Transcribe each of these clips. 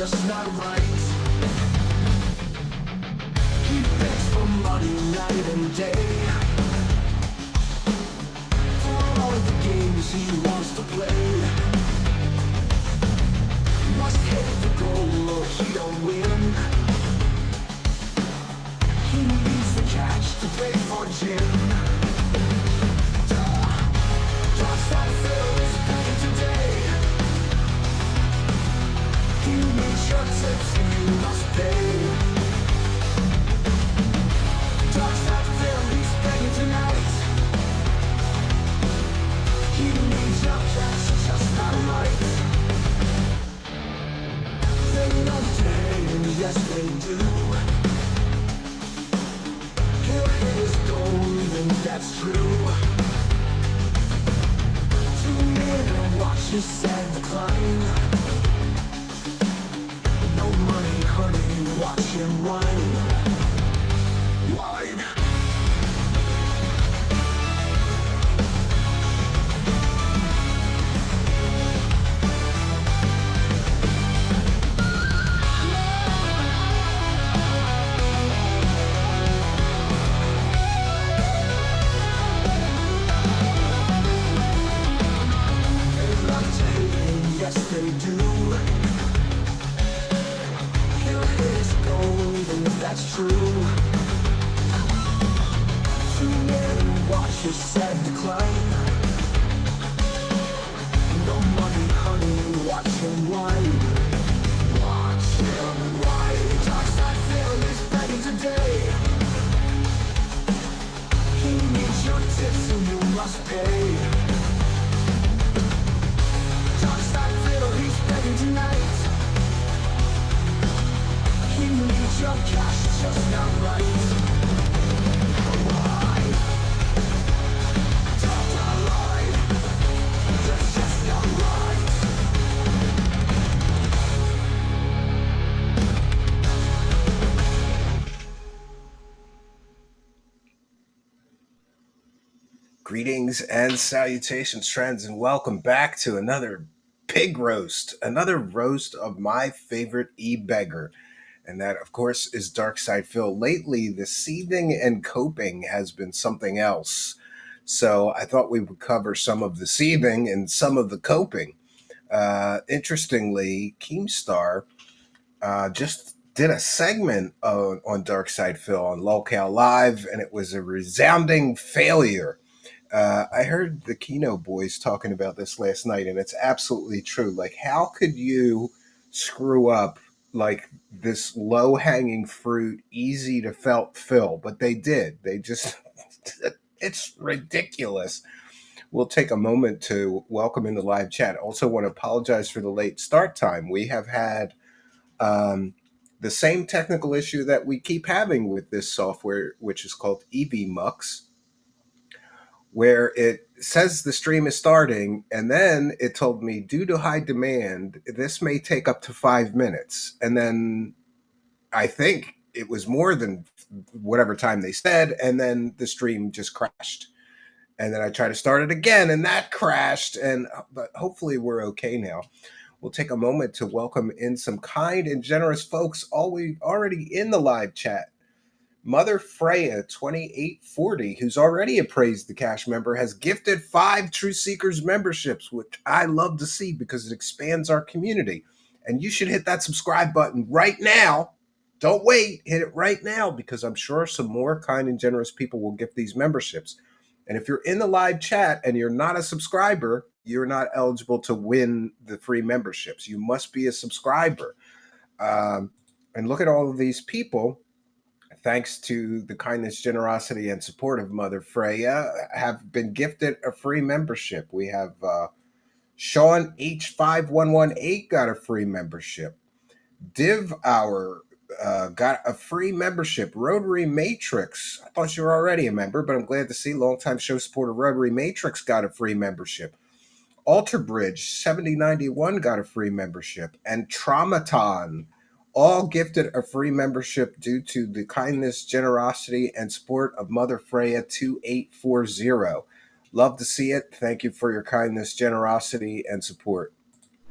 just not right. He begs for money night and day, for all the games he wants to play. Must hit the goal or he don't win. He needs the cash to pay for gin. DARKSYDEPHIL is paying today. He needs your tips and you must pay. DARKSYDEPHIL, he's paying tonight. He needs your cash, just not right. They love to hate, yes they do. He'll hit his gold and that's true. Tune in and watch his sad decline. No money, honey, watch him whine. Whine. Yes, they do. He'll hit his gold, and that's true. Tune in and watch his sad decline. No money, honey, watch him whine. Watch him whine. DARKSYDEPHIL is begging today. He needs your tips and you must pay. DARKSYDEPHIL, he's begging tonight. He needs your cash, it's just not right. Why? Talk to lie. That's just not right. Greetings and salutations, friends, and welcome back to another pig roast, another roast of my favorite e-beggar. And that, of course, is DARKSYDEPHIL. Lately, the seething and coping has been something else. So I thought we would cover some of the seething and some of the coping. Interestingly, Keemstar just did a segment on DARKSYDEPHIL on Locale Live, and it was a resounding failure. I heard the Kino boys talking about this last night, and it's absolutely true. Like, how could you screw up like this low-hanging fruit, easy to fill? But they did. They just, it's ridiculous. We'll take a moment to welcome in the live chat. Also want to apologize for the late start time. We have had the same technical issue that we keep having with this software, which is called EVMux, where it says the stream is starting, and then it told me, due to high demand, this may take up to 5 minutes. And then I think it was more than whatever time they said, and then the stream just crashed. And then I tried to start it again, and that crashed, but hopefully we're okay now. We'll take a moment to welcome in some kind and generous folks already in the live chat. Mother Freya 2840, who's already appraised the cash member, has gifted 5 True Seekers memberships, which I love to see because it expands our community. And you should hit that subscribe button right now. Don't wait, hit it right now, because I'm sure some more kind and generous people will gift these memberships. And if you're in the live chat and you're not a subscriber, you're not eligible to win the free memberships. You must be a subscriber. And look at all of these people. Thanks to the kindness, generosity, and support of Mother Freya, have been gifted a free membership. We have Sean H5118 got a free membership. Div Hour got a free membership. Rotary Matrix, I thought you were already a member, but I'm glad to see longtime show supporter Rotary Matrix got a free membership. Alter Bridge 7091 got a free membership. And Traumaton all gifted a free membership due to the kindness, generosity, and support of Mother Freya 2840. Love to see it. Thank you for your kindness, generosity, and support.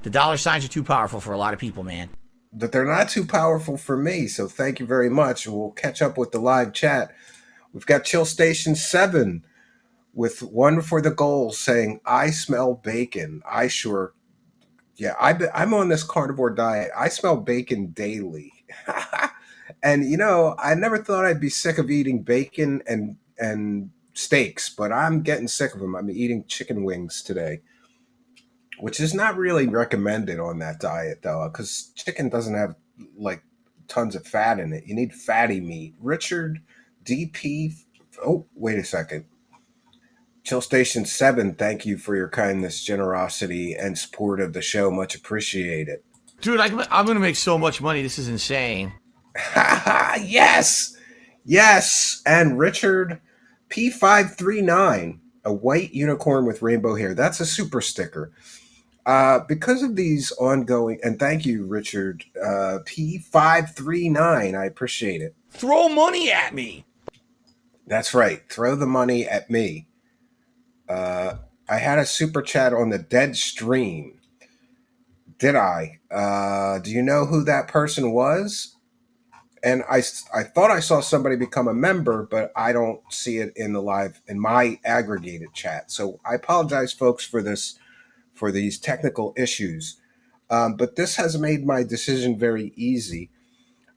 The dollar signs are too powerful for a lot of people, man. but they're not too powerful for me. So thank you very much. We'll catch up with the live chat. We've got Chill Station 7 with one for the goal saying, I smell bacon. I sure, yeah, I'm on this carnivore diet. I smell bacon daily. And, I never thought I'd be sick of eating bacon and steaks, but I'm getting sick of them. I'm eating chicken wings today, which is not really recommended on that diet though, because chicken doesn't have like tons of fat in it. You need fatty meat. Richard DP. Oh, wait a second. Chill Station 7, thank you for your kindness, generosity, and support of the show. Much appreciated. Dude, I'm going to make so much money. This is insane. Yes! Yes! And Richard P539, a white unicorn with rainbow hair. That's a super sticker. Because of these ongoing, and thank you, Richard P539. I appreciate it. Throw money at me. That's right. Throw the money at me. I had a super chat on the dead stream. Did I? Do you know who that person was? And I thought I saw somebody become a member, but I don't see it in my aggregated chat. So I apologize, folks, for these technical issues. But this has made my decision very easy.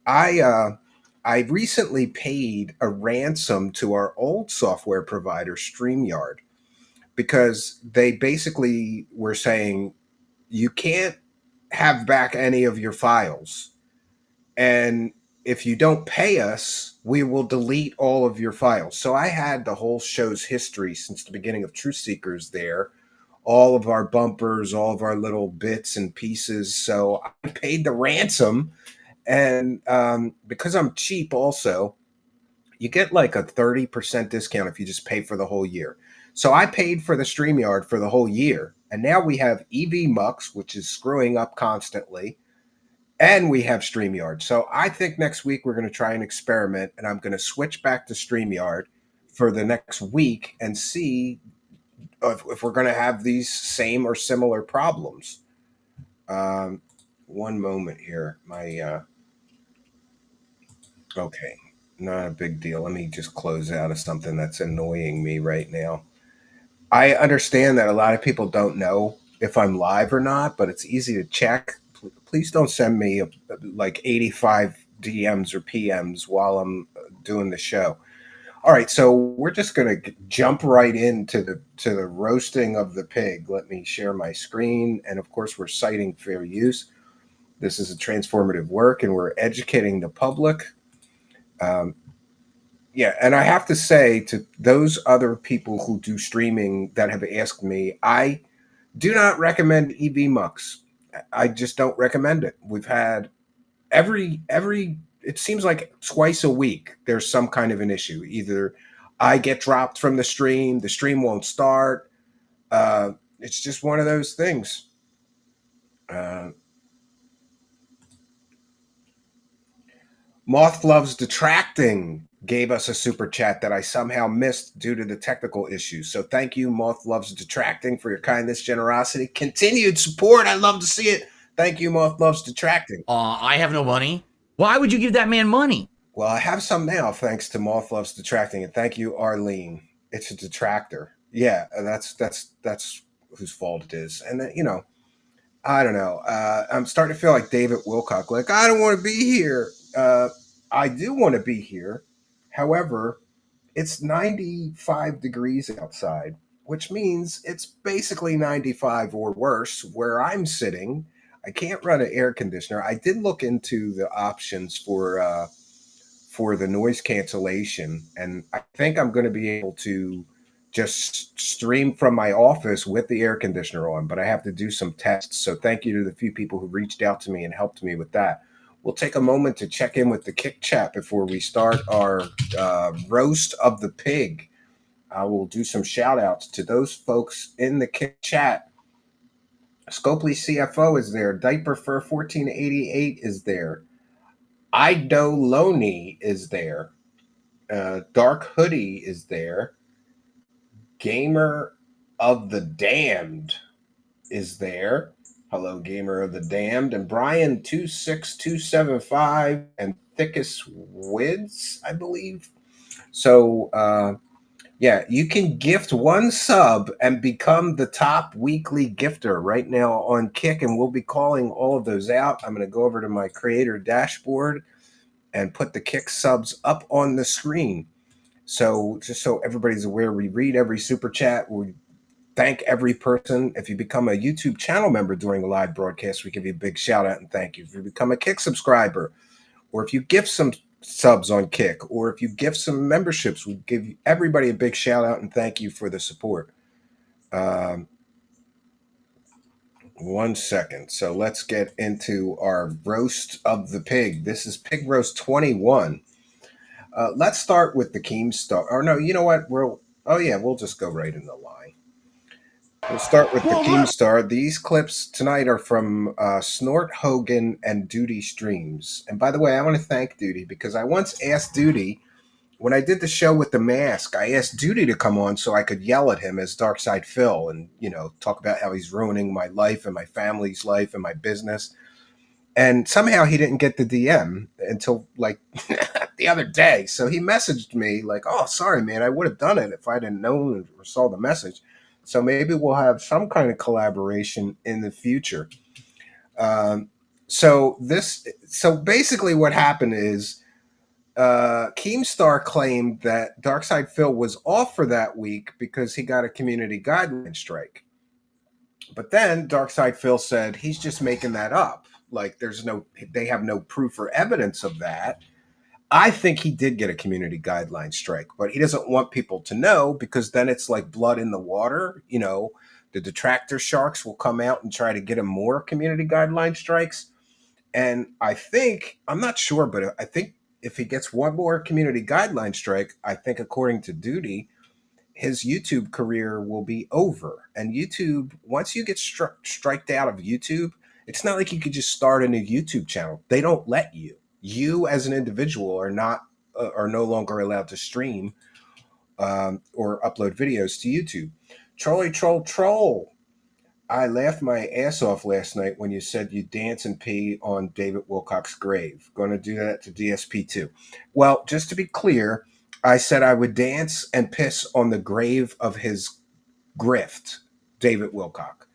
I recently paid a ransom to our old software provider, StreamYard, because they basically were saying you can't have back any of your files. And if you don't pay us, we will delete all of your files. So I had the whole show's history since the beginning of Truth Seekers there, all of our bumpers, all of our little bits and pieces. So I paid the ransom. And because I'm cheap also, you get like a 30% discount if you just pay for the whole year. So I paid for the StreamYard for the whole year. And now we have EV Mux, which is screwing up constantly. And we have StreamYard. So I think next week we're going to try an experiment, and I'm going to switch back to StreamYard for the next week and see if we're going to have these same or similar problems. One moment here. Okay, not a big deal. Let me just close out of something that's annoying me right now. I understand that a lot of people don't know if I'm live or not, but it's easy to check. Please don't send me like 85 DMs or PMs while I'm doing the show. All right, so we're just going to jump right into the roasting of the pig. Let me share my screen, and of course, we're citing fair use. This is a transformative work, and we're educating the public. Yeah, and I have to say to those other people who do streaming that have asked me, I do not recommend EV Mux. I just don't recommend it. We've had every it seems like twice a week there's some kind of an issue. Either I get dropped from the stream won't start. It's just one of those things. Uh, Moth Loves Detracting gave us a super chat that I somehow missed due to the technical issues. So thank you, Moth Loves Detracting, for your kindness, generosity, continued support. I love to see it. Thank you, Moth Loves Detracting. I have no money. Why would you give that man money? Well, I have some now, thanks to Moth Loves Detracting, and thank you, Arlene. It's a detractor. Yeah, and that's whose fault it is. And I don't know. I'm starting to feel like David Wilcock. Like I don't want to be here. I do want to be here. However, it's 95 degrees outside, which means it's basically 95 or worse where I'm sitting. I can't run an air conditioner. I did look into the options for the noise cancellation, and I think I'm going to be able to just stream from my office with the air conditioner on, but I have to do some tests. So thank you to the few people who reached out to me and helped me with that. We'll take a moment to check in with the Kick Chat before we start our roast of the pig. I will do some shout outs to those folks in the Kick Chat. Scopely CFO is there. Diaper Fur 1488 is there. Ido Loney is there. Dark Hoodie is there. Gamer of the Damned is there. Hello, Gamer of the Damned, and Brian 26275 and Thickest Wids, I believe. So, yeah, you can gift one sub and become the top weekly gifter right now on Kick, and we'll be calling all of those out. I'm going to go over to my creator dashboard and put the Kick subs up on the screen. So, just so everybody's aware, we read every super chat. We thank every person. If you become a YouTube channel member during a live broadcast, we give you a big shout out and thank you. If you become a Kick subscriber, or if you gift some subs on Kick, or if you gift some memberships, we give everybody a big shout out and thank you for the support. 1 second. So let's get into our roast of the pig. This is Pig Roast 21. Let's start with the Keemstar. Or no, you know what? We'll just go right in the line. We'll start with the Keemstar. These clips tonight are from Snort, Hogan, and Duty Streams. And by the way, I want to thank Duty because I once asked Duty, when I did the show with the mask, I asked Duty to come on so I could yell at him as DARKSYDEPHIL and, talk about how he's ruining my life and my family's life and my business. And somehow he didn't get the DM until like the other day. So he messaged me like, "Oh, sorry, man. I would have done it if I didn't know or saw the message." So maybe we'll have some kind of collaboration in the future. So basically what happened is Keemstar claimed that DARKSYDEPHIL was off for that week because he got a community guideline strike. But then DARKSYDEPHIL said he's just making that up. Like they have no proof or evidence of that. I think he did get a community guideline strike, but he doesn't want people to know because then it's like blood in the water. The detractor sharks will come out and try to get him more community guideline strikes. And I'm not sure, but I think if he gets one more community guideline strike, I think according to Duty, his YouTube career will be over. And YouTube, once you get striked out of YouTube, it's not like you could just start a new YouTube channel. They don't let you. You as an individual are no longer allowed to stream or upload videos to YouTube. Troll. I laughed my ass off last night when you said you dance and pee on David Wilcock's grave. Going to do that to DSP too. Well, just to be clear, I said I would dance and piss on the grave of his grift, David Wilcock.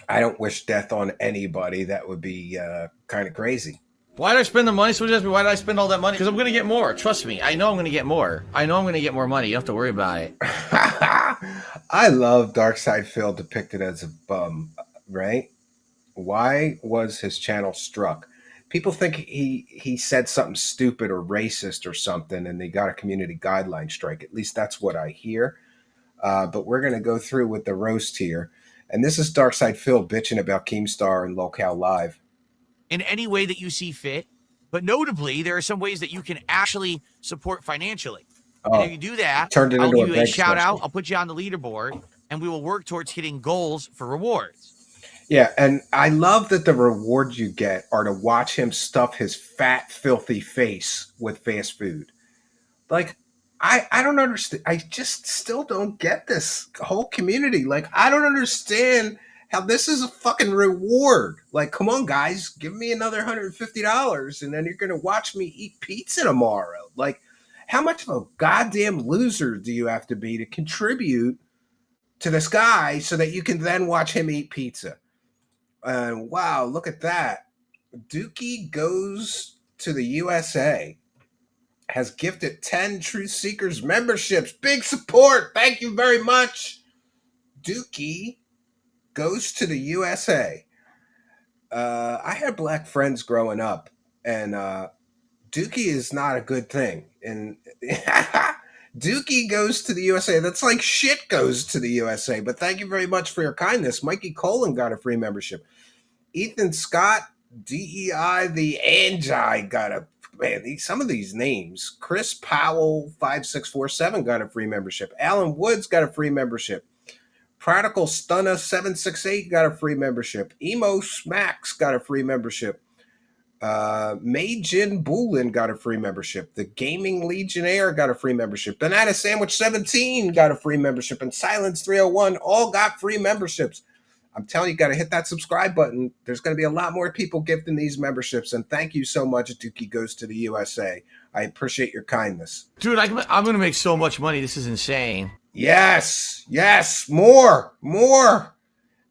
I don't wish death on anybody. That would be kind of crazy. Why did I spend the money? So just why did I spend all that money? Because I'm going to get more. Trust me. I know I'm going to get more. I know I'm going to get more money. You don't have to worry about it. I love DARKSYDEPHIL depicted as a bum, right? Why was his channel struck? People think he said something stupid or racist or something, and they got a community guideline strike. At least that's what I hear. But we're going to go through with the roast here. And this is DARKSYDEPHIL bitching about Keemstar and Locale Live. In any way that you see fit. But notably, there are some ways that you can actually support financially. And if you do that, I'll give you a shout out. I'll put you on the leaderboard, and we will work towards hitting goals for rewards. Yeah, and I love that the rewards you get are to watch him stuff his fat, filthy face with fast food. Like, I don't understand. I just still don't get this whole community. Like, I don't understand how this is a fucking reward. Like, come on, guys, give me another $150, and then you're going to watch me eat pizza tomorrow. Like, how much of a goddamn loser do you have to be to contribute to this guy so that you can then watch him eat pizza? And wow, look at that. Dookie Goes to the USA has gifted 10 Truth Seekers memberships. Big support. Thank you very much. Dookie Goes to the USA. I had black friends growing up, and Dookie is not a good thing. And Dookie Goes to the USA. That's like shit goes to the USA. But thank you very much for your kindness. Mikey Colin got a free membership. Ethan Scott, DEI the Angi got a some of these names. Chris Powell 5647 got a free membership. Alan Woods got a free membership. Prodigal Stunna 768 got a free membership. Emo Smacks got a free membership. Majin Boolin got a free membership. The Gaming Legionnaire got a free membership. Banana Sandwich 17 got a free membership. And Silence 301 all got free memberships. I'm telling you, got to hit that subscribe button. There's going to be a lot more people gifting these memberships. And thank you so much, Dookie Goes to the USA. I appreciate your kindness. Dude, I'm going to make so much money. This is insane. Yes. Yes. More.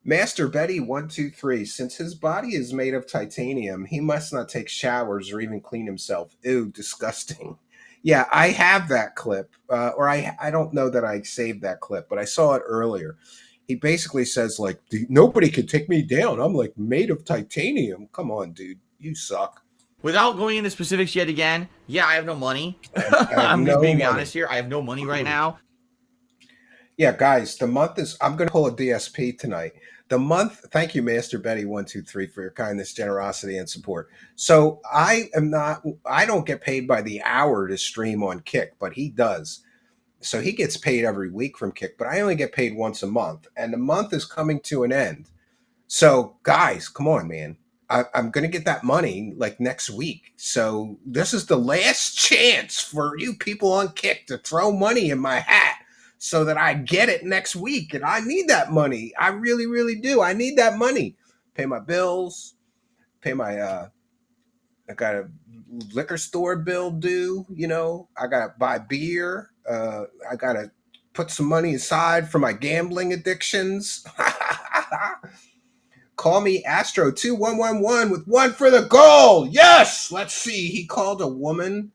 Master Betty 123. Since his body is made of titanium, he must not take showers or even clean himself. Ew, disgusting. Yeah, I have that clip. Or I don't know that I saved that clip, but I saw it earlier. He basically says, like, nobody could take me down. I'm like made of titanium. Come on, dude. You suck. Without going into specifics yet again, yeah, I have no money. I'm just being honest here. I have no money right now. Yeah, guys, the month is, I'm going to pull a DSP tonight. The month, thank you, Master Betty 123, for your kindness, generosity, and support. So I don't get paid by the hour to stream on Kick, but he does. So he gets paid every week from Kick, but I only get paid once a month, and the month is coming to an end. So guys, come on, man. I'm going to get that money like next week. So this is the last chance for you people on Kick to throw money in my hat so that I get it next week. And I need that money. I really, really do. I need that money. Pay my bills, pay my, I got a liquor store bill due, you know, I got to buy beer. I got to put some money aside for my gambling addictions. Call me Astro2111 with one for the goal. Yes. Let's see. He called a woman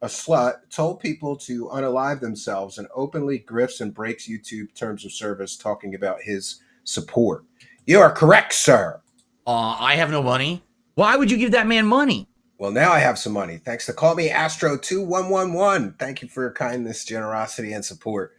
a slut, told people to unalive themselves, and openly grifts and breaks YouTube terms of service talking about his support. You are correct, sir. I have no money. Why would you give that man money? Well, now I have some money. Thanks to Call Me Astro2111. Thank you for your kindness, generosity, and support.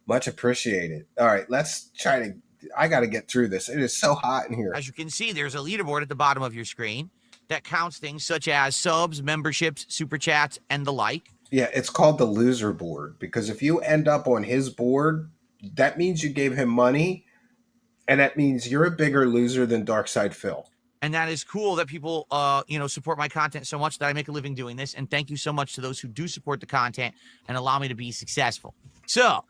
Much appreciated. All right, let's try to, I got to get through this. It is so hot in here. As you can see, there's a leaderboard at the bottom of your screen that counts things such as subs, memberships, super chats, and the like. Yeah, it's called the loser board, because if you end up on his board, that means you gave him money, and that means you're a bigger loser than DARKSYDEPHIL. And that is cool that people, support my content so much that I make a living doing this. And thank you so much to those who do support the content and allow me to be successful. So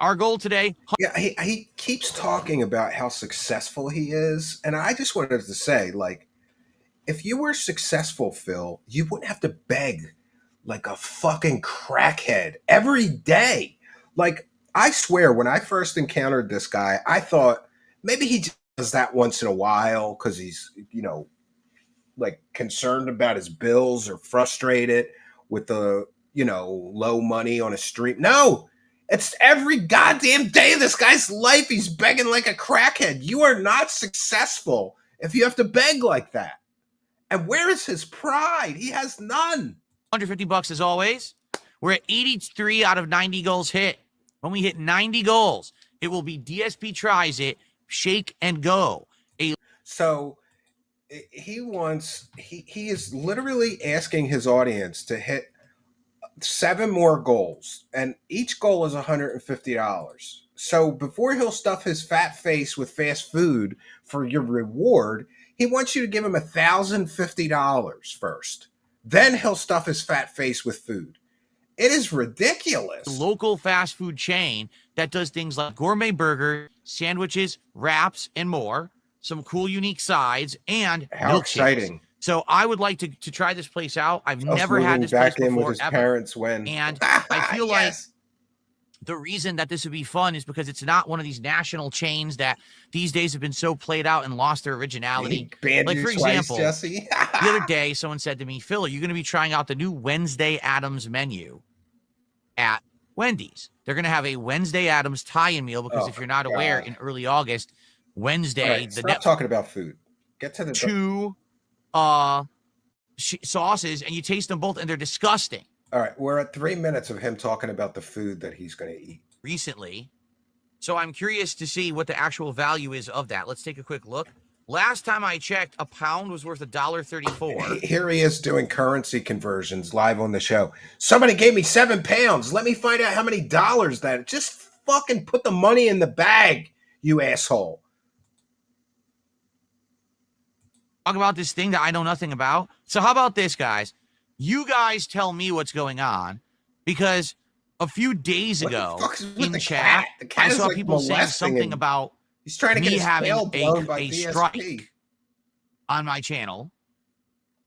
our goal today. Yeah, he keeps talking about how successful he is. And I just wanted to say, like, if you were successful, Phil, you wouldn't have to beg like a fucking crackhead every day. Like, I swear, when I first encountered this guy, I thought maybe he does that once in a while because he's, you know, like concerned about his bills or frustrated with the, you know, low money on a stream. No, it's every goddamn day of this guy's life. He's begging like a crackhead. You are not successful if you have to beg like that. And where is his pride? He has none. $150 as always. We're at 83 out of 90 goals hit. When we hit 90 goals, it will be DSP tries it, shake and go. So he is literally asking his audience to hit 7 more goals, and each goal is $150. So before he'll stuff his fat face with fast food for your reward, he wants you to give him $1,050 first. Then he'll stuff his fat face with food. It is ridiculous. Local fast food chain that does things like gourmet burgers, sandwiches, wraps, and more. Some cool, unique sides and how exciting! So I would like to try this place out. I've never had this back place in before, with his ever. Parents when, and I feel yes. like the reason that this would be fun is because it's not one of these national chains that these days have been so played out and lost their originality. Like, for example, the other day, someone said to me, Phil, are you going to be trying out the new Wednesday Addams menu at Wendy's? They're going to have a Wednesday Addams tie-in meal because if you're not aware, in early August, Wednesday, stop talking about food. Get to the 2 sauces, and you taste them both, and they're disgusting. All right, we're at 3 minutes of him talking about the food that he's going to eat. Recently. So I'm curious to see what the actual value is of that. Let's take a quick look. Last time I checked, a pound was worth $1.34. Here he is doing currency conversions live on the show. Somebody gave me 7 pounds. Let me find out how many dollars that. Just fucking put the money in the bag, you asshole. Talk about this thing that I know nothing about. So how about this, guys? You guys tell me what's going on, because a few days ago in chat, I saw people saying something about He's trying to get his tail blown by DSP. Strike on my channel.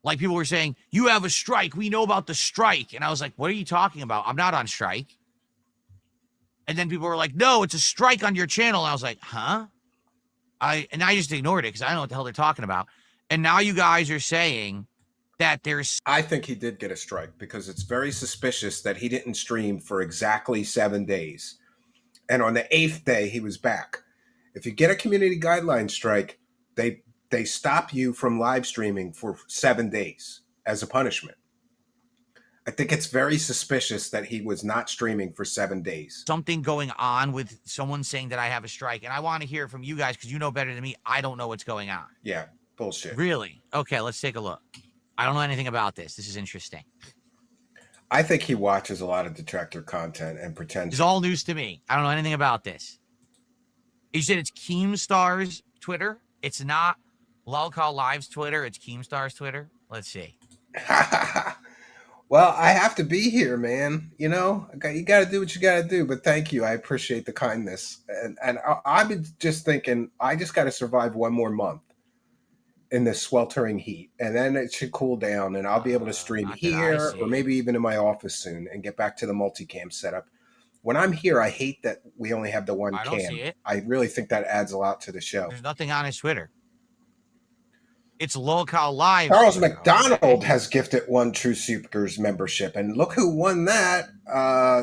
Like people were saying, you have a strike. We know about the strike. And I was like, what are you talking about? I'm not on strike. And then people were like, no, it's a strike on your channel. And I was like, huh? And I just ignored it because I don't know what the hell they're talking about. And now you guys are saying that there's... I think he did get a strike because it's very suspicious that he didn't stream for exactly 7 days. And on the 8th day, he was back. If you get a community guideline strike, they stop you from live streaming for 7 days as a punishment. I think it's very suspicious that he was not streaming for 7 days. Something going on with someone saying that I have a strike. And I want to hear from you guys because you know better than me. I don't know what's going on. Yeah, bullshit. Really? Okay, let's take a look. I don't know anything about this. This is interesting. I think he watches a lot of detractor content and pretends. It's all news to me. I don't know anything about this. You said it's Keemstar's Twitter. It's not Lolcall Live's Twitter. It's Keemstar's Twitter. Let's see. Well, I have to be here, man. You know, you got to do what you got to do. But thank you. I appreciate the kindness. And I've been just thinking, I just got to survive one more month in this sweltering heat. And then it should cool down. And I'll be able to stream here or maybe even in my office soon and get back to the multicam setup. When I'm here, I hate that we only have the one cam. Don't see it. I really think that adds a lot to the show. There's nothing on his Twitter. It's Lolcall Live. Charles McDonald has gifted 1 True Seekers membership. And look who won that.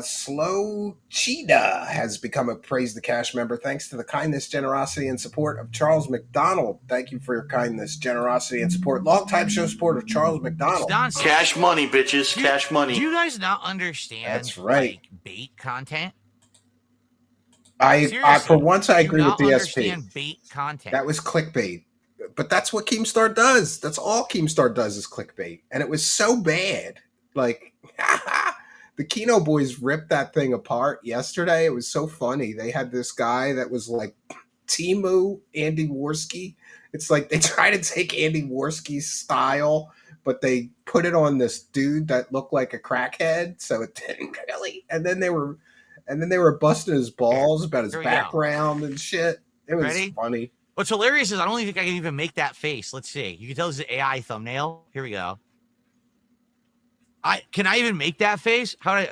Slow Cheetah has become a Praise the Cash member thanks to the kindness, generosity, and support of Charles McDonald. Thank you for your kindness, generosity, and support. Long-time show supporter Charles McDonald. Cash money, bitches. Cash money. Do you guys not understand That's right. Like, bait content? I for once I agree with DSP. Understand bait content. That was clickbait. But that's what Keemstar does. That's all Keemstar does is clickbait. And it was so bad. Like, the Kino boys ripped that thing apart yesterday. It was so funny. They had this guy that was like Timu, Andy Worski. It's like they try to take Andy Worski's style, but they put it on this dude that looked like a crackhead. So it didn't really. And then they were busting his balls about his background and shit. It was funny. What's hilarious is I don't think I can even make that face. Let's see. You can tell this is an AI thumbnail. Here we go. Can I even make that face? How do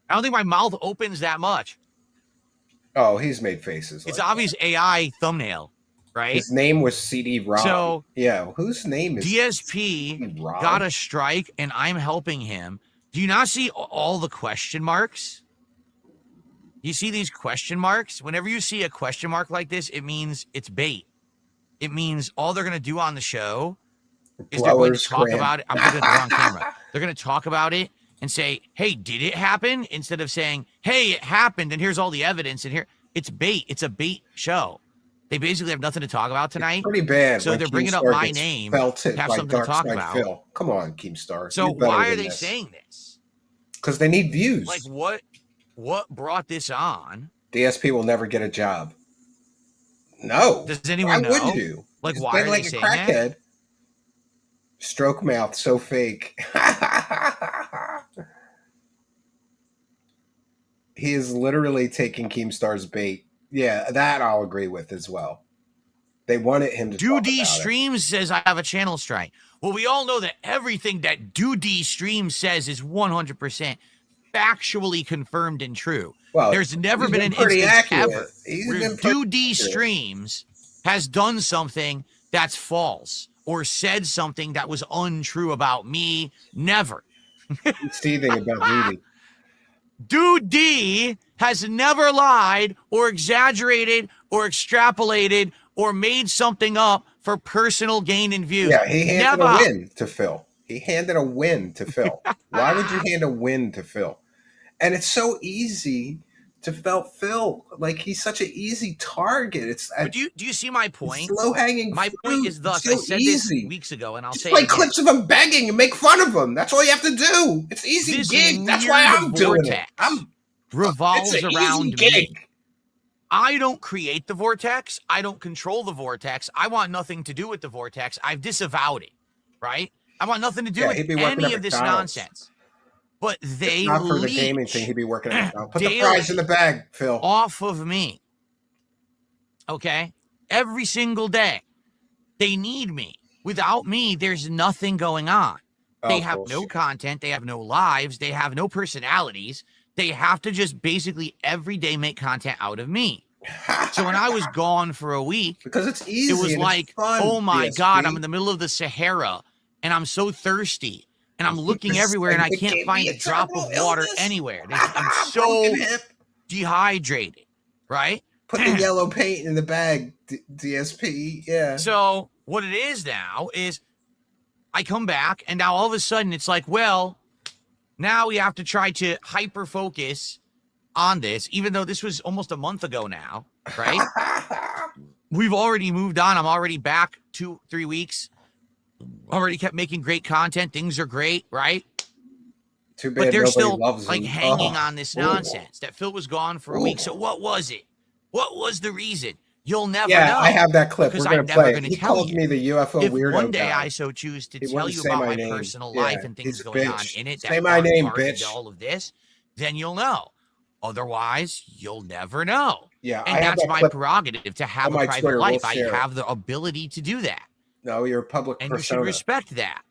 I don't think my mouth opens that much. Oh, he's made faces. It's obvious AI thumbnail, right? His name was CD Rob. So yeah, whose name is DSP got a strike and I'm helping him. Do you not see all the question marks? You see these question marks? Whenever you see a question mark like this, it means it's bait. It means all they're going to do on the show is they're going to talk about it. I'm looking at the wrong camera. They're going to talk about it and say, hey, did it happen? Instead of saying, hey, it happened and here's all the evidence. And here, it's bait. It's a bait show. They basically have nothing to talk about tonight. It's pretty bad. So they're bringing up my name to have something to talk about. Phil. Come on, Keemstar. So why are they saying this? Because they need views. Like what brought this on? DSP will never get a job. No. Does anyone know? Why would you? Like why are they saying that? Crackhead. Stroke mouth, so fake. He is literally taking Keemstar's bait. Yeah, that I'll agree with as well. They wanted him to talk about Streams says I have a channel strike. Well, we all know that everything that Doody Streams says is 100% factually confirmed and true. Well, there's never been an instance ever where Doody Streams has done something that's false or said something that was untrue about me. Never. Seething about Doody. Doody has never lied or exaggerated or extrapolated or made something up for personal gain and views. Yeah, he handed a win to Phil. He handed a win to Phil. Why would you hand a win to Phil? And it's so easy to Phil. Like, he's such an easy target. But do you see my point? Low hanging. My point is thus. I said this weeks ago, and I'll say play clips of him begging and make fun of him. That's all you have to do. It's easy gig. That's why I'm doing it. Revolves around me. I don't create the vortex. I don't control the vortex. I want nothing to do with the vortex. I've disavowed it. Right? I want nothing to do with any of this nonsense. But they not for the gaming thing, he'd be working on it. Put the prize in the bag, Phil. Off of me. Okay? Every single day. They need me. Without me, there's nothing going on. They have no content. They have no lives. They have no personalities. They have to just basically every day make content out of me. So when I was gone for a week, because it's easy, it was like, fun, oh my God, I'm in the middle of the Sahara and I'm so thirsty and I'm looking everywhere and I can't find a drop of water anywhere. I'm so dehydrated, right? Put the yellow paint in the bag, DSP, yeah. So what it is now is I come back and now all of a sudden it's like, well, now we have to try to hyper focus on this, even though this was almost a month ago now, right? We've already moved on. I'm already back 2-3 weeks. Already kept making great content. Things are great, right? Too bad, but they're still like hanging on this nonsense that Phil was gone for a week. So what was it? What was the reason? You'll never know. Yeah, I have that clip. We're going to play it. He called me the UFO if weirdo one day guy. I so choose to tell you about my personal life and things going on in it say my name, bitch. All of this, then you'll know. Otherwise, you'll never know. Yeah, and that's my prerogative to have a private life. I have the ability to do that. No, you're a public persona. And you should respect that.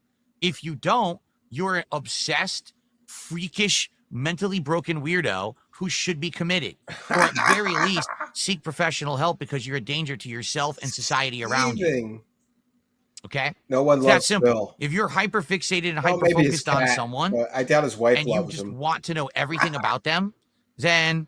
If you don't, you're an obsessed, freakish, mentally broken weirdo who should be committed, or at very least seek professional help because you're a danger to yourself and society around you. Okay? No one loves Phil. If you're hyper fixated and hyper focused on someone, I doubt his wife and loves you just him. want to know everything about them, then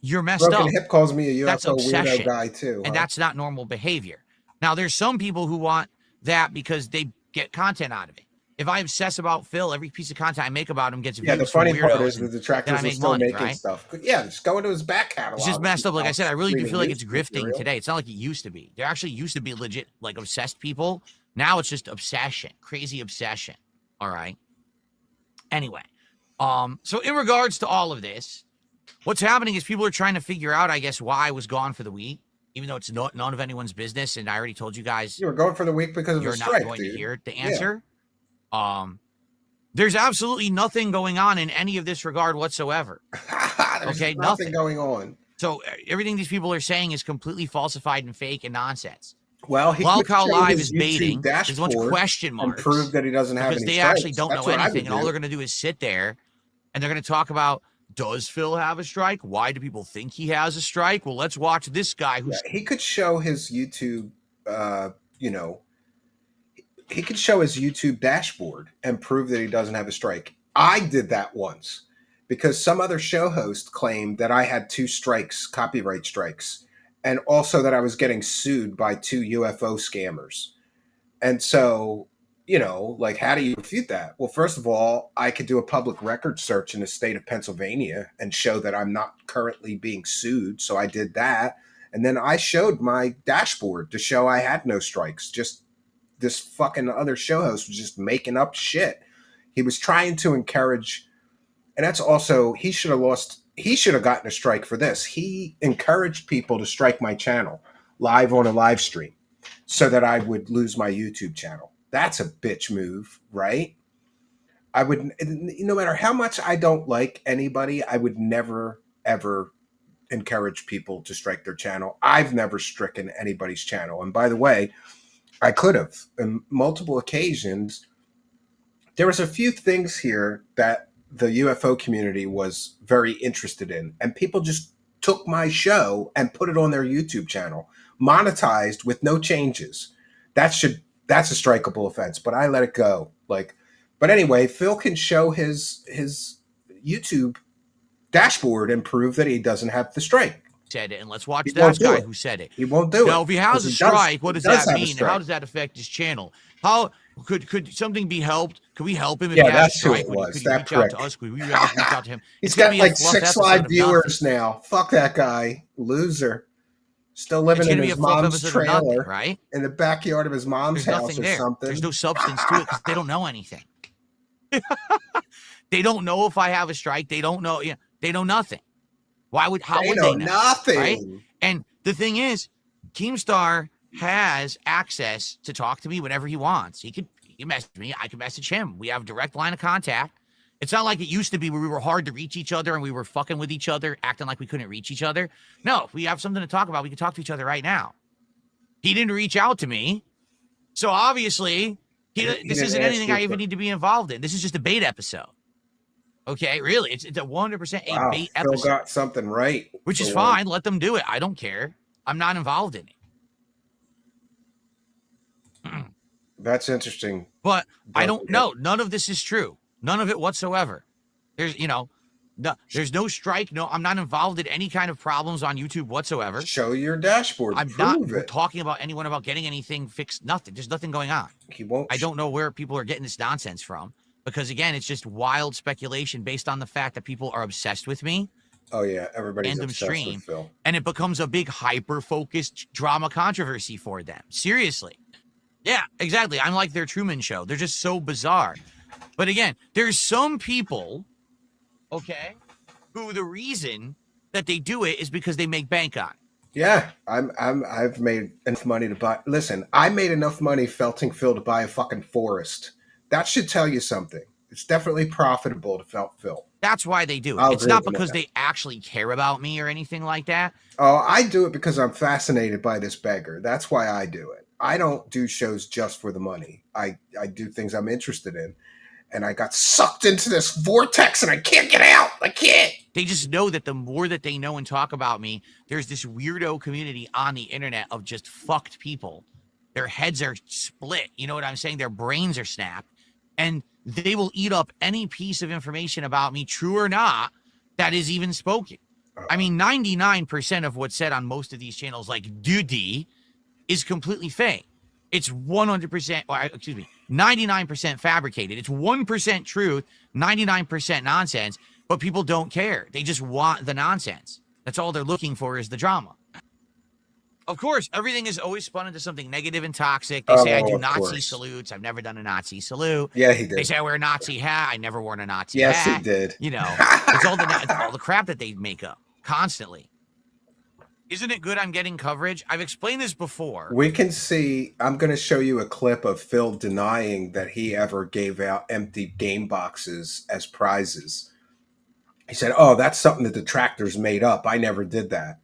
you're messed up. Hip calls me a that's UFO obsession, weirdo guy too, and that's not normal behavior. Now, there's some people who want that because they get content out of it. If I obsess about Phil, every piece of content I make about him gets views. Yeah, the funny part is the detractors are still making right? stuff. But yeah, just go into his back catalog. It's just messed up. Like I said, I really do feel like it's grifting today. It's not like it used to be. There actually used to be legit, like, obsessed people. Now it's just obsession, crazy obsession. All right. Anyway, so in regards to all of this, what's happening is people are trying to figure out, I guess, why I was gone for the week, even though it's none of anyone's business. And I already told you guys you were going for the week because of the strike. You're not going to hear the answer. Yeah. There's absolutely nothing going on in any of this regard whatsoever. Okay, nothing going on. So everything these people are saying is completely falsified and fake and nonsense. Well, he Lolcow Live is baiting. There's a bunch of question marks. And prove that he doesn't have any because they actually don't know anything, and all they're going to do is sit there, and they're going to talk about, does Phil have a strike? Why do people think he has a strike? Well, let's watch this guy who's... Yeah, he could show his YouTube, he could show his YouTube dashboard and prove that he doesn't have a strike. I did that once because some other show host claimed that I had 2 strikes, copyright strikes, and also that I was getting sued by 2 UFO scammers. And so, like, how do you refute that? Well, first of all, I could do a public record search in the state of Pennsylvania and show that I'm not currently being sued. So I did that. And then I showed my dashboard to show I had no strikes. Just this fucking other show host was just making up shit. He was trying to encourage, and that's also, he should have gotten a strike for this. He encouraged people to strike my channel live on a live stream so that I would lose my YouTube channel. That's a bitch move, right? I would, no matter how much I don't like anybody, I would never, ever encourage people to strike their channel. I've never stricken anybody's channel. And by the way, I could have on multiple occasions. There was a few things here that the UFO community was very interested in, and people just took my show and put it on their YouTube channel, monetized with no changes. That's a strikeable offense, but I let it go. But anyway, Phil can show his YouTube dashboard and prove that he doesn't have the strike. Said it, and let's watch that guy who said it. He won't do it. Now, if he has a strike, what does that mean? How does that affect his channel? How could something be helped? Could we help him if he has a strike? Could he reach out to us? Could we reach out to him? He's got like 6 live viewers now. Fuck that guy. Loser. Still living in his mom's trailer, right? In the backyard of his mom's house or something. There's no substance to it because they don't know anything. They don't know if I have a strike. They don't know. They know nothing. How would they know? Nothing. Right? And the thing is, Keemstar has access to talk to me whenever he wants. He can message me. I can message him. We have a direct line of contact. It's not like it used to be where we were hard to reach each other and we were fucking with each other, acting like we couldn't reach each other. No, if we have something to talk about, we can talk to each other right now. He didn't reach out to me. So obviously, this isn't anything I even need to be involved in. This is just a bait episode. Okay, really, it's a 100% a bait episode. Phil got something right. Which is fine. Let them do it. I don't care. I'm not involved in it. That's interesting. But I don't know. None of this is true. None of it whatsoever. There's, there's no strike. No, I'm not involved in any kind of problems on YouTube whatsoever. Show your dashboard. I'm not talking about anyone about getting anything fixed. Nothing. There's nothing going on. He won't. I don't know where people are getting this nonsense from because, again, it's just wild speculation based on the fact that people are obsessed with me. Oh, yeah. Everybody's obsessed with Phil. And it becomes a big hyper-focused drama controversy for them. Seriously. Yeah, exactly. I'm like their Truman Show. They're just so bizarre. But again, there's some people, okay, who the reason that they do it is because they make bank on it. Yeah, I've made enough money to buy. Listen, I made enough money felting Phil to buy a fucking forest. That should tell you something. It's definitely profitable to felt Phil. That's why they do it. It's not because they actually care about me or anything like that. Oh, I do it because I'm fascinated by this beggar. That's why I do it. I don't do shows just for the money. I do things I'm interested in. And I got sucked into this vortex and I can't get out. I can't. They just know that the more that they know and talk about me, there's this weirdo community on the internet of just fucked people. Their heads are split. You know what I'm saying? Their brains are snapped. And they will eat up any piece of information about me, true or not, that is even spoken. I mean, 99% of what's said on most of these channels, like Duty, is completely fake. It's 100%, 99% fabricated. It's 1% truth, 99% nonsense, but people don't care. They just want the nonsense. That's all they're looking for is the drama. Of course, everything is always spun into something negative and toxic. They say I do Nazi salutes. I've never done a Nazi salute. Yeah, he did. They say I wear a Nazi hat. I never worn a Nazi hat. Yes, he did. It's all the crap that they make up constantly. Isn't it good I'm getting coverage? I've explained this before. We can see, I'm going to show you a clip of Phil denying that he ever gave out empty game boxes as prizes. He said, oh, that's something the detractors made up. I never did that.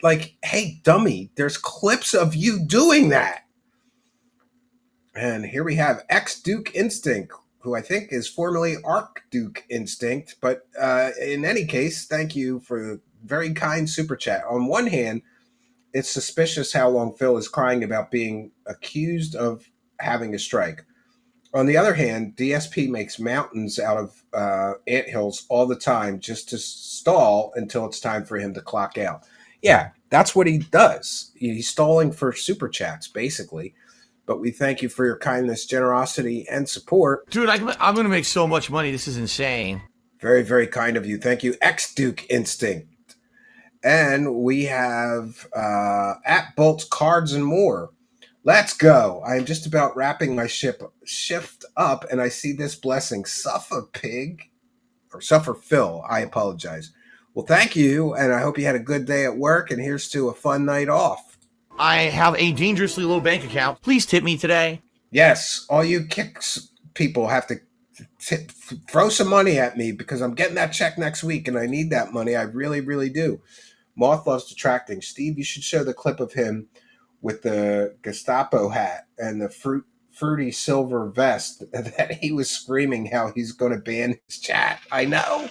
Like, hey, dummy, there's clips of you doing that. And here we have X-Duke Instinct, who I think is formerly Arc-Duke Instinct. But in any case, thank you for very kind super chat. On one hand, it's suspicious how long Phil is crying about being accused of having a strike. On the other hand, DSP makes mountains out of anthills all the time just to stall until it's time for him to clock out. Yeah, that's what he does. He's stalling for super chats, basically. But we thank you for your kindness, generosity, and support. Dude, I'm going to make so much money. This is insane. Very, very kind of you. Thank you, X-Duke Instinct. And we have at Bolts Cards and More. Let's go. I am just about wrapping my shift up, and I see this blessing. Suffer pig, or suffer Phil. I apologize. Well, thank you, and I hope you had a good day at work, and here's to a fun night off. I have a dangerously low bank account. Please tip me today. Yes, all you kicks people have to throw some money at me because I'm getting that check next week, and I need that money. I really, really do. Moth loves detracting. Steve, you should show the clip of him with the Gestapo hat and the fruity silver vest that he was screaming how he's going to ban his chat. I know.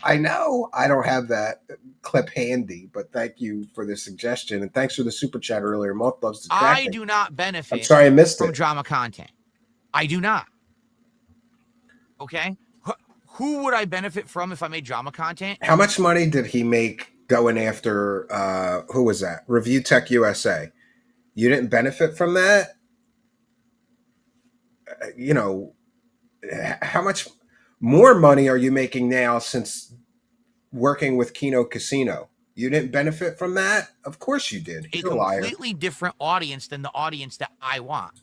I don't have that clip handy, but thank you for the suggestion. And thanks for the super chat earlier. Moth loves detracting. I do not benefit I'm sorry I missed from it. Drama content. I do not. Okay? Who would I benefit from if I made drama content? How much money did he make going after, who was that? Review Tech USA. You didn't benefit from that? How much more money are you making now since working with Kino Casino? You didn't benefit from that? Of course you did. He's a completely different audience than the audience that I want.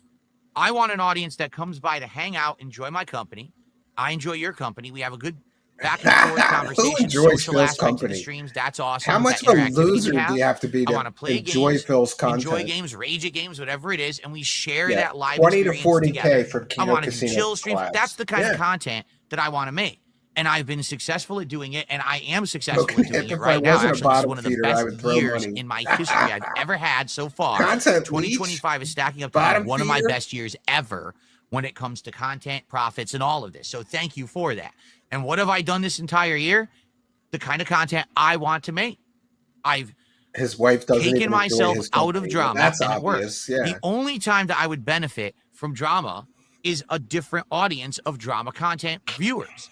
I want an audience that comes by to hang out, enjoy my company. I enjoy your company. We have a good back and forth conversation. Who enjoys social Phil's aspect company? Of the streams. That's awesome. How much of a loser do you have to be to enjoy games, Phil's content? Enjoy games, rage at games, whatever it is, and we share that live 20 to experience 40K together. for Kino I want to Casino chill streams. collabs. That's the kind of content that I want to make. and I've been successful at doing it, and I am successful at doing it right now. Actually, this is one of the best years in my history I've ever had so far. Content 2025 is stacking up to be one of my best years ever when it comes to content, profits, and all of this. So thank you for that. And what have I done this entire year? The kind of content I want to make. His wife doesn't taken even myself his out of drama. That's and obvious. It works. Yeah. The only time that I would benefit from drama is a different audience of drama content viewers.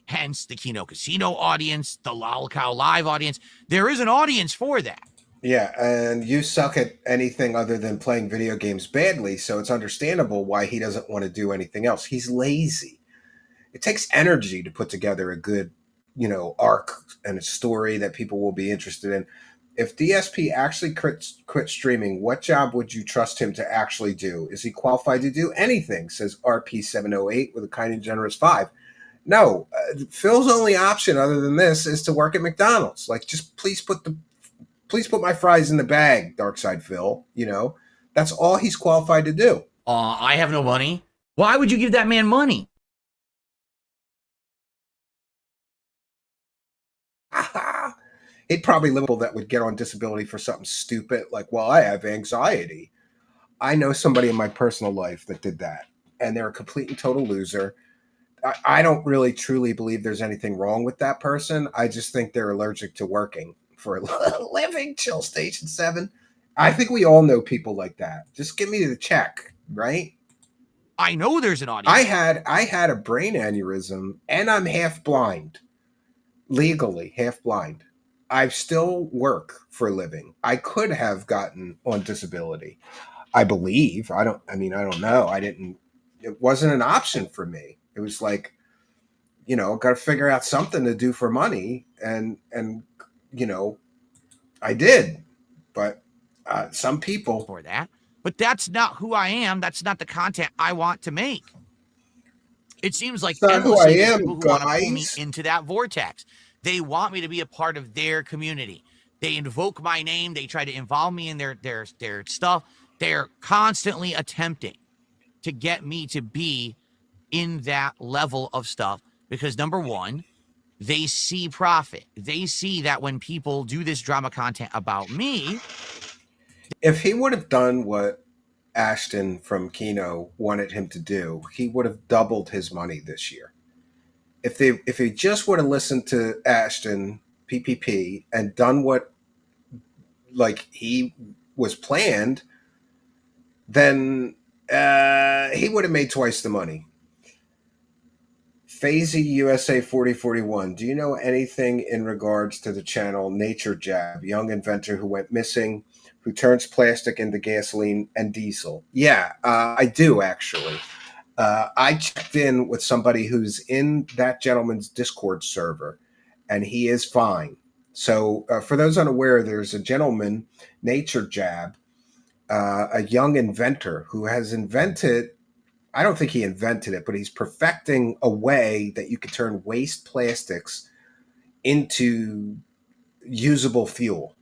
Hence the Keno Casino audience, the Lol Cow Live audience. There is an audience for that. Yeah, and you suck at anything other than playing video games badly, so it's understandable why he doesn't want to do anything else. He's lazy. It takes energy to put together a good, arc and a story that people will be interested in. If DSP actually quit streaming, what job would you trust him to actually do? Is he qualified to do anything? Says RP708 with a kind and generous 5. No, Phil's only option other than this is to work at McDonald's. Like, just please put my fries in the bag, Darkside Phil. That's all he's qualified to do. I have no money. Why would you give that man money? He'd probably live that would get on disability for something stupid like, well, I have anxiety. I know somebody in my personal life that did that, and they're a complete and total loser. I don't really truly believe there's anything wrong with that person. I just think they're allergic to working for a living. Chill Station 7. I think we all know people like that. Just give me the check, right? I know there's an audience. I had a brain aneurysm, and I'm half blind. Legally, half blind. I still work for a living. I could have gotten on disability. I believe. I don't know. It wasn't an option for me. It was like, got to figure out something to do for money. And I did. But some people. For that. But that's not who I am. That's not the content I want to make. It seems like endlessly there's people who want to pull me into that vortex. They want me to be a part of their community. They invoke my name. They try to involve me in their stuff. They're constantly attempting to get me to be in that level of stuff because, number one, they see profit. They see that when people do this drama content about me. If he would have done what Ashton from Keno wanted him to do, he would have doubled his money this year. If he just would have listened to Ashton PPP and done what like he was planned, then he would have made twice the money. Fazy USA 4041. Do you know anything in regards to the channel Nature Jab, young inventor who went missing, who turns plastic into gasoline and diesel? Yeah, I do actually. I checked in with somebody who's in that gentleman's Discord server, and he is fine. So for those unaware, there's a gentleman, Nature Jab, a young inventor who has invented, I don't think he invented it, but he's perfecting a way that you could turn waste plastics into usable fuel.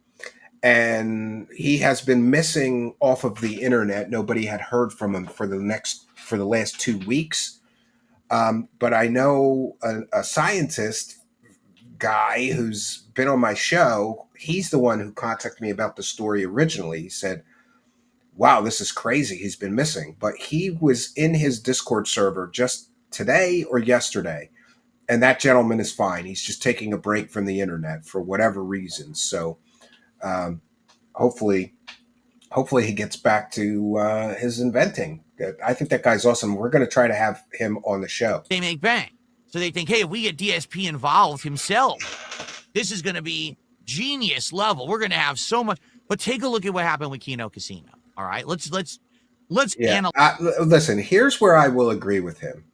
And he has been missing off of the internet. Nobody had heard from him for the last 2 weeks. But I know a scientist guy who's been on my show. He's the one who contacted me about the story originally. He said, wow, this is crazy. He's been missing. But he was in his Discord server just today or yesterday. And that gentleman is fine. He's just taking a break from the internet for whatever reason. So hopefully he gets back to his inventing. I think that guy's awesome. We're going to try to have him on the show. They make bang. So they think, hey, if we get DSP involved himself, this is going to be genius level. We're going to have so much. But take a look at what happened with Keno Casino. All right, let's analyze. Listen, here's where I will agree with him.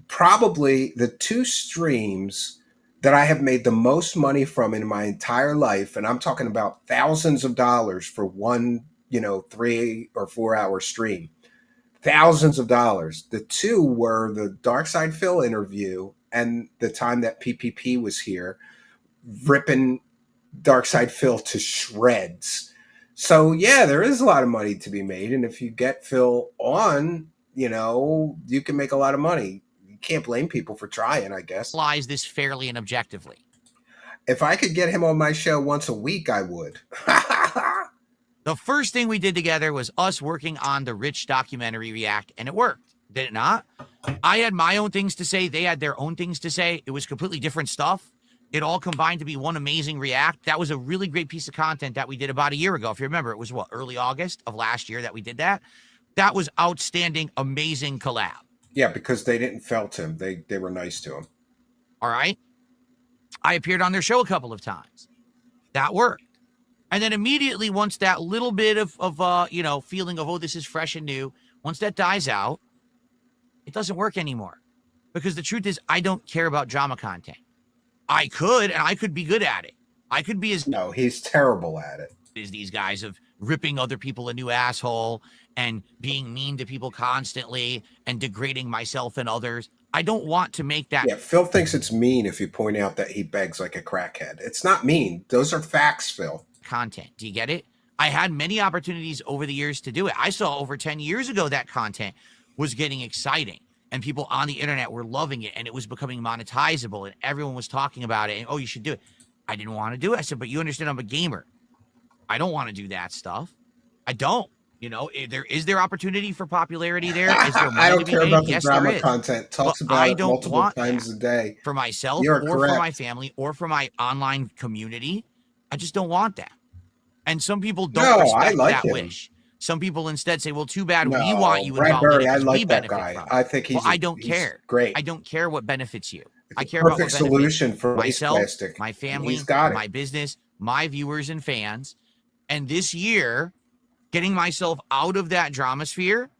Probably the 2 streams that I have made the most money from in my entire life, and I'm talking about thousands of dollars for one, 3 or 4 hour stream. Thousands of dollars. The 2 were the Darkside Phil interview and the time that PPP was here, ripping Darkside Phil to shreds. So yeah, there is a lot of money to be made, and if you get Phil on, you can make a lot of money. you can't blame people for trying, I guess. Analyze this fairly and objectively. If I could get him on my show once a week, I would. The first thing we did together was us working on the Rich documentary React, and it worked. Did it not? I had my own things to say. They had their own things to say. It was completely different stuff. It all combined to be one amazing React. That was a really great piece of content that we did about a year ago. If you remember, it was what, early August of last year that we did that. That was outstanding, amazing collab. Yeah, because they didn't felt him. They were nice to him. All right. I appeared on their show a couple of times. That worked. And then immediately, once that little bit of feeling of, oh, this is fresh and new, once that dies out, it doesn't work anymore. Because the truth is, I don't care about drama content. I could be good at it. I could be as... No, he's terrible at it. ...as these guys of ripping other people a new asshole and being mean to people constantly and degrading myself and others. I don't want to make that... Yeah, Phil thinks it's mean if you point out that he begs like a crackhead. It's not mean. Those are facts, Phil. ...content. Do you get it? I had many opportunities over the years to do it. I saw over 10 years ago that content was getting exciting and people on the internet were loving it and it was becoming monetizable and everyone was talking about it and, oh, you should do it. I didn't want to do it. I said, but you understand I'm a gamer. I don't want to do that stuff. I don't. You know, is there opportunity for popularity there? Is there money I don't to be care made? about the Yes, drama there is. content. Talks But about I it don't multiple want times that a day. for myself You're or correct. for my family or for my online community. I just don't want that. And some people don't respect that wish. Some people instead say, well, too bad we want you involved in it because we benefit from it. I think he's I don't care. Great. I don't care what benefits you. It's I a care about what perfect benefits solution for myself, plastic. my family, He's got it. my business, my viewers and fans. And this year, getting myself out of that drama sphere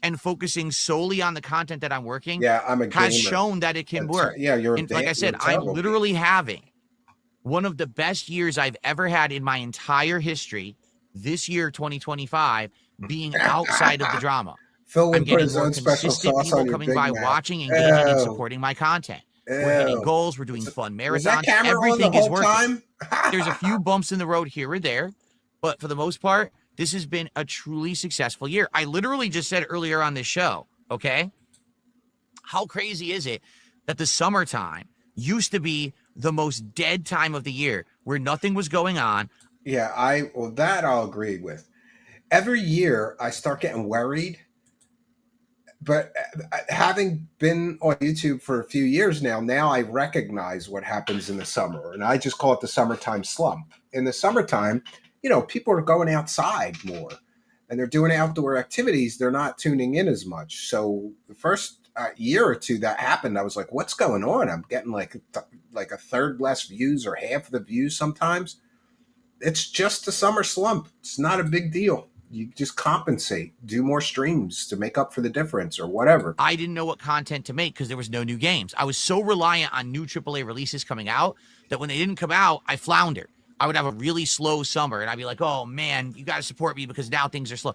and focusing solely on the content that I'm working has shown that it can work. Yeah, like I said, I'm literally having one of the best years I've ever had in my entire history. This year, 2025, being outside of the drama. Phil would I'm getting more consistent people coming by, watching, engaging, and supporting my content. We're hitting goals. We're doing fun marathons. Everything is working. There's a few bumps in the road here or there, but for the most part, this has been a truly successful year. I literally just said earlier on this show, okay, how crazy is it that the summertime used to be the most dead time of the year where nothing was going on? Yeah, that I'll agree with. Every year I start getting worried, but having been on YouTube for a few years now I recognize what happens in the summer, and I just call it the summertime slump. In the summertime, people are going outside more and they're doing outdoor activities. They're not tuning in as much. So the first year or two that happened, I was like, what's going on? I'm getting like a third less views or half the views sometimes. It's just a summer slump. It's not a big deal. You just compensate, do more streams to make up for the difference or whatever. I didn't know what content to make because there was no new games. I was so reliant on new AAA releases coming out that when they didn't come out, I floundered. I would have a really slow summer and I'd be like, oh man, you got to support me because now things are slow.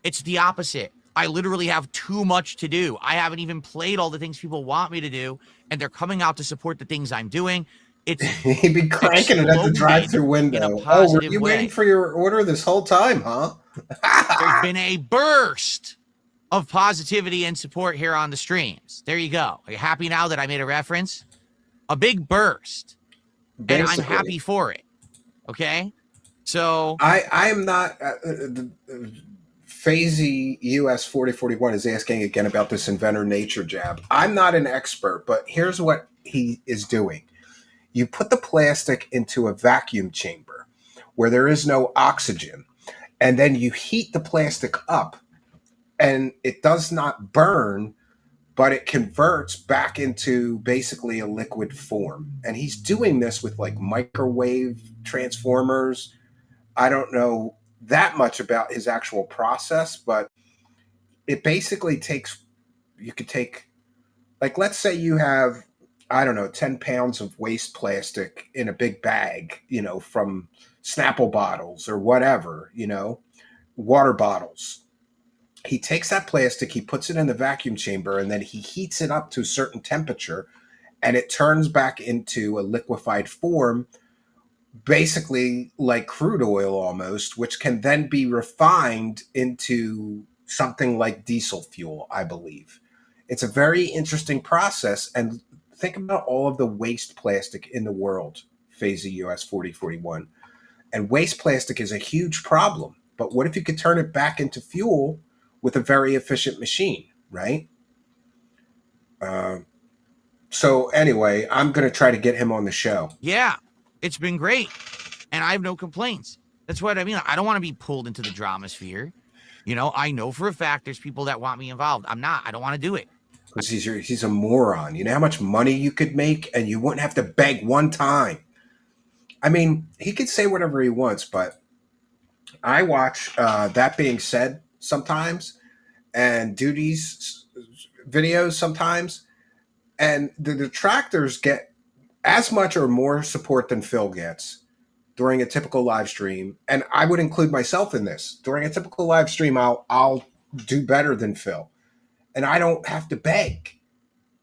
It's the opposite. I literally have too much to do. I haven't even played all the things people want me to do, and they're coming out to support the things I'm doing. He'd be cranking it at the drive-through window. Oh, were you waiting for your order this whole time, huh? There's been a burst of positivity and support here on the streams. There you go. Are you happy now that I made a reference? A big burst. Basically. And I'm happy for it. Okay? So I am not Fazy US 4041 is asking again about this inventor nature jab. I'm not an expert, but here's what he is doing. You put the plastic into a vacuum chamber where there is no oxygen, and then you heat the plastic up, and it does not burn, but it converts back into basically a liquid form. And he's doing this with like microwave transformers. I don't know that much about his actual process, but it basically you could take, like, let's say you have, I don't know, 10 pounds of waste plastic in a big bag, from Snapple bottles or whatever, water bottles. He takes that plastic, he puts it in the vacuum chamber, and then he heats it up to a certain temperature, and it turns back into a liquefied form, basically like crude oil almost, which can then be refined into something like diesel fuel, I believe. It's a very interesting process. And think about all of the waste plastic in the world, FASE US 4041. And waste plastic is a huge problem. But what if you could turn it back into fuel with a very efficient machine, right? So anyway, I'm going to try to get him on the show. Yeah, it's been great. And I have no complaints. That's what I mean. I don't want to be pulled into the drama sphere. You know, I know for a fact there's people that want me involved. I'm not. I don't want to do it. Because he's a moron. You know how much money you could make and you wouldn't have to beg one time. I mean, he could say whatever he wants, but I watch That Being Said sometimes and do these videos sometimes, and the detractors get as much or more support than Phil gets during a typical live stream. And I would include myself in this. During a typical live stream, I'll do better than Phil. And I don't have to beg,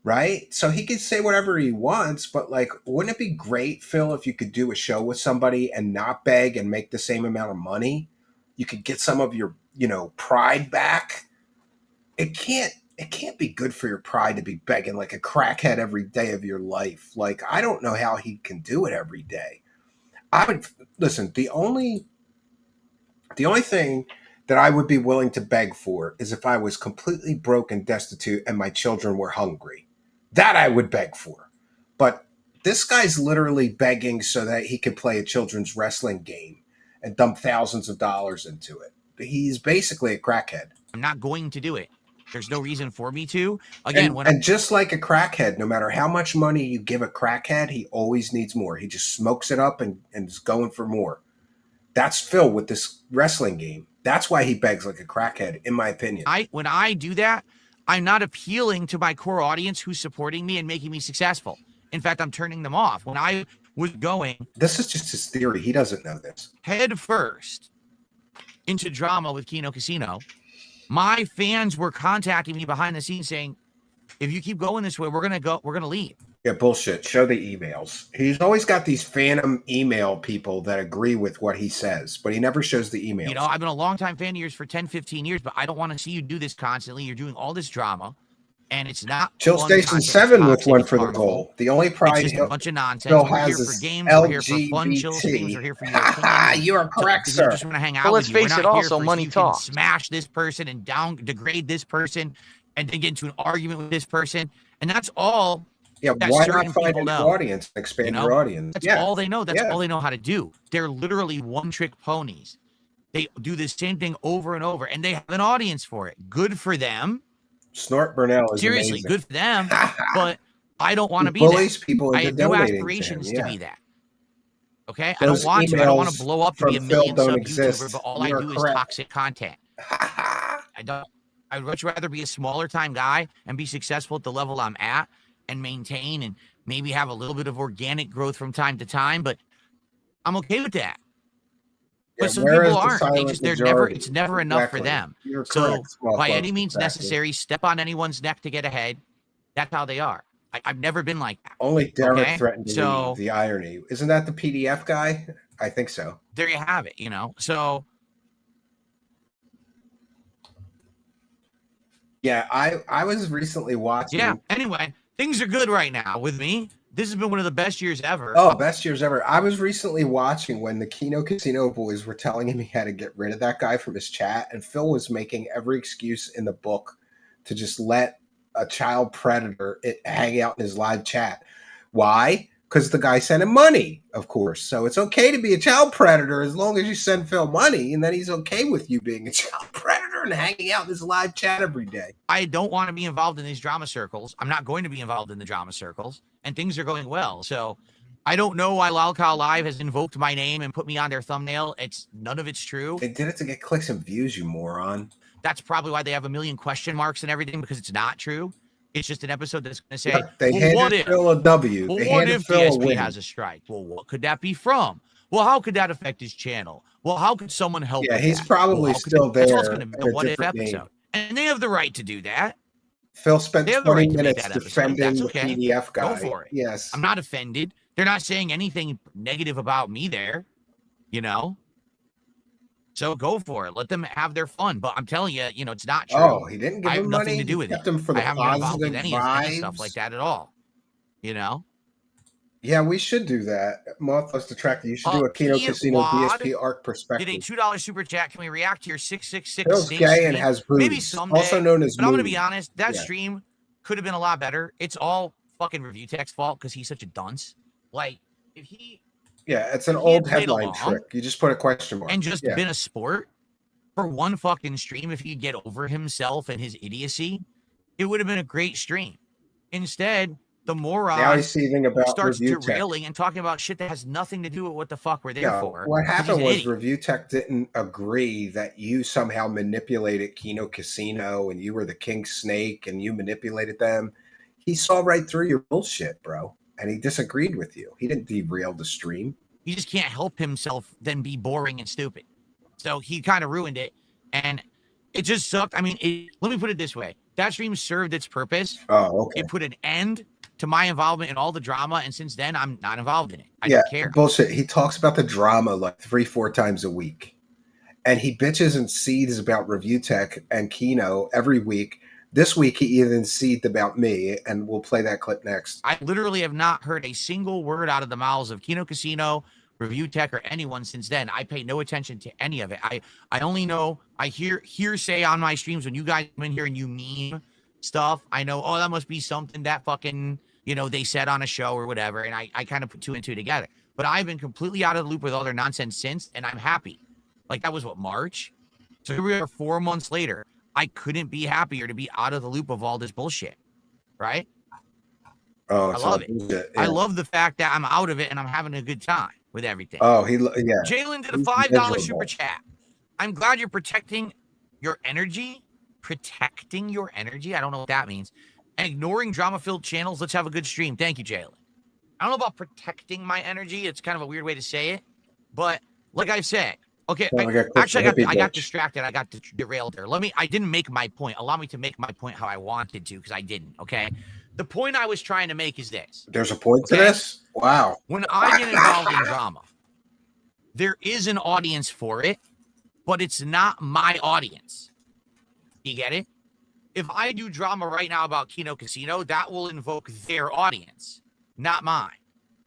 right? So he can say whatever he wants, but like, wouldn't it be great, Phil, if you could do a show with somebody and not beg and make the same amount of money? You could get some of your, pride back. It can't be good for your pride to be begging like a crackhead every day of your life. Like, I don't know how he can do it every day. I would listen. The only thing that I would be willing to beg for is if I was completely broke and destitute and my children were hungry. That I would beg for. But this guy's literally begging so that he can play a children's wrestling game and dump thousands of dollars into it. He's basically a crackhead. I'm not going to do it. There's no reason for me to. Again, and just like a crackhead, no matter how much money you give a crackhead, he always needs more. He just smokes it up and is going for more. That's Phil with this wrestling game. That's why he begs like a crackhead, in my opinion. When I do that, I'm not appealing to my core audience who's supporting me and making me successful. In fact, I'm turning them off. When I was going... This is just his theory. He doesn't know this. Head first into drama with Keno Casino, my fans were contacting me behind the scenes saying, if you keep going this way, we're going to leave. Yeah, bullshit. Show the emails. He's always got these phantom email people that agree with what he says, but he never shows the emails. I've been a longtime fan of yours for 10, 15 years, but I don't want to see you do this constantly. You're doing all this drama, and it's not... Chill Station 7 with one for the goal. The only pride... It's just a bunch of nonsense. We're here for games. We're here for fun, chill streams. We're here for your opinion. You are correct, sir. We just want to hang out with you. Let's face it, also, money talks. Smash this person and degrade this person and then get into an argument with this person. And that's all... Yeah, why not find an audience and expand your audience? That's all they know. That's all they know how to do. They're literally one-trick ponies. They do the same thing over and over, and they have an audience for it. Good for them. Snort Burnell is seriously amazing. Good for them. But I don't want to be bullies that. People I have no aspirations to be that. Okay, I don't want to. I don't want to blow up to be a million sub YouTuber, but all I do is toxic content. I don't. I'd much rather be a smaller time guy and be successful at the level I'm at, and maintain and maybe have a little bit of organic growth from time to time, but I'm okay with that. But some people aren't. It's never enough for them. So by any means necessary, step on anyone's neck to get ahead. That's how they are. I've never been like that. Only Derek threatened to leave. The irony. Isn't that the PDF guy? I think so. There you have it, So yeah, I was recently watching. Yeah, anyway. Things are good right now with me. This has been one of the best years ever. Oh, best years ever. I was recently watching when the Keno Casino boys were telling him he had to get rid of that guy from his chat, and Phil was making every excuse in the book to just let a child predator hang out in his live chat. Why? Because the guy sent him money, of course. So it's okay to be a child predator as long as you send Phil money, and then he's okay with you being a child predator and hanging out in his live chat every day. I don't want to be involved in these drama circles. I'm not going to be involved in the drama circles, and things are going well. So I don't know why Lolcow Live has invoked my name and put me on their thumbnail. None of it's true. They did it to get clicks and views, you moron. That's probably why they have a million question marks and everything, because it's not true. It's just an episode that's going to say, they handed Phil a W. Well, what if DSP has a strike? Well, what could that be from? Well, how could that affect his channel? Well, how could someone help? Yeah, he's probably still there. That's going to be a what if episode. And they have the right to do that. Phil spent 20 minutes defending the PDF guy. Go for it. Yes. I'm not offended. They're not saying anything negative about me there, So go for it. Let them have their fun. But I'm telling you, it's not true. Oh, he didn't give I have him nothing money. to do He with it. kept him for the I haven't been involved with positive any stuff like vibes. that at all. Yeah, we should do that. Mothos Detractor. You should do a Keno Casino DSP arc perspective. Did a $2 super chat. Can we react to your 666 Phil's snake gay stream? and has boobs. Maybe someday. Also known as But I'm going to be honest. That stream could have been a lot better. It's all fucking Review Tech's fault because he's such a dunce. Like, if he... Yeah, it's an old headline trick. You just put a question mark. And just been a sport for one fucking stream. If he could get over himself and his idiocy, it would have been a great stream. Instead... the moron now he's seething about starts derailing Tech. and talking about shit that has nothing to do with what the fuck we're there for. What happened was Review Tech didn't agree that you somehow manipulated Keno Casino and you were the king snake and you manipulated them. He saw right through your bullshit, bro, and he disagreed with you. He didn't derail the stream. He just can't help himself then be boring and stupid. So he kind of ruined it, and it just sucked. I mean, let me put it this way. That stream served its purpose. Oh, okay. It put an end to my involvement in all the drama, and since then, I'm not involved in it. I don't care. Bullshit. He talks about the drama like 3-4 times a week, and he bitches and seethes about Review Tech and Keno every week. This week, he even seethed about me, and we'll play that clip next. I literally have not heard a single word out of the mouths of Keno Casino, Review Tech, or anyone since then. I pay no attention to any of it. I only know, I hear hearsay on my streams when you guys come in here and you meme stuff. I know, oh, that must be something that fucking, they said on a show or whatever. And I kind of put 2 and 2 together. But I've been completely out of the loop with all their nonsense since, and I'm happy. Like, that was what, March? So here we are 4 months later. I couldn't be happier to be out of the loop of all this bullshit. Right? Oh, I love it. Yeah. I love the fact that I'm out of it and I'm having a good time with everything. Oh, yeah. Jalen did a $5 super chat. I'm glad you're protecting your energy. Protecting your energy? I don't know what that means. And ignoring drama-filled channels. Let's have a good stream. Thank you, Jalen. I don't know about protecting my energy. It's kind of a weird way to say it. But like I said, okay, I got distracted. I got derailed there. I didn't make my point. Allow me to make my point how I wanted to, because I didn't, okay? The point I was trying to make is this. There's a point to this? Wow. When I get involved in drama, there is an audience for it, but it's not my audience. You get it? If I do drama right now about Keno Casino, that will invoke their audience, not mine.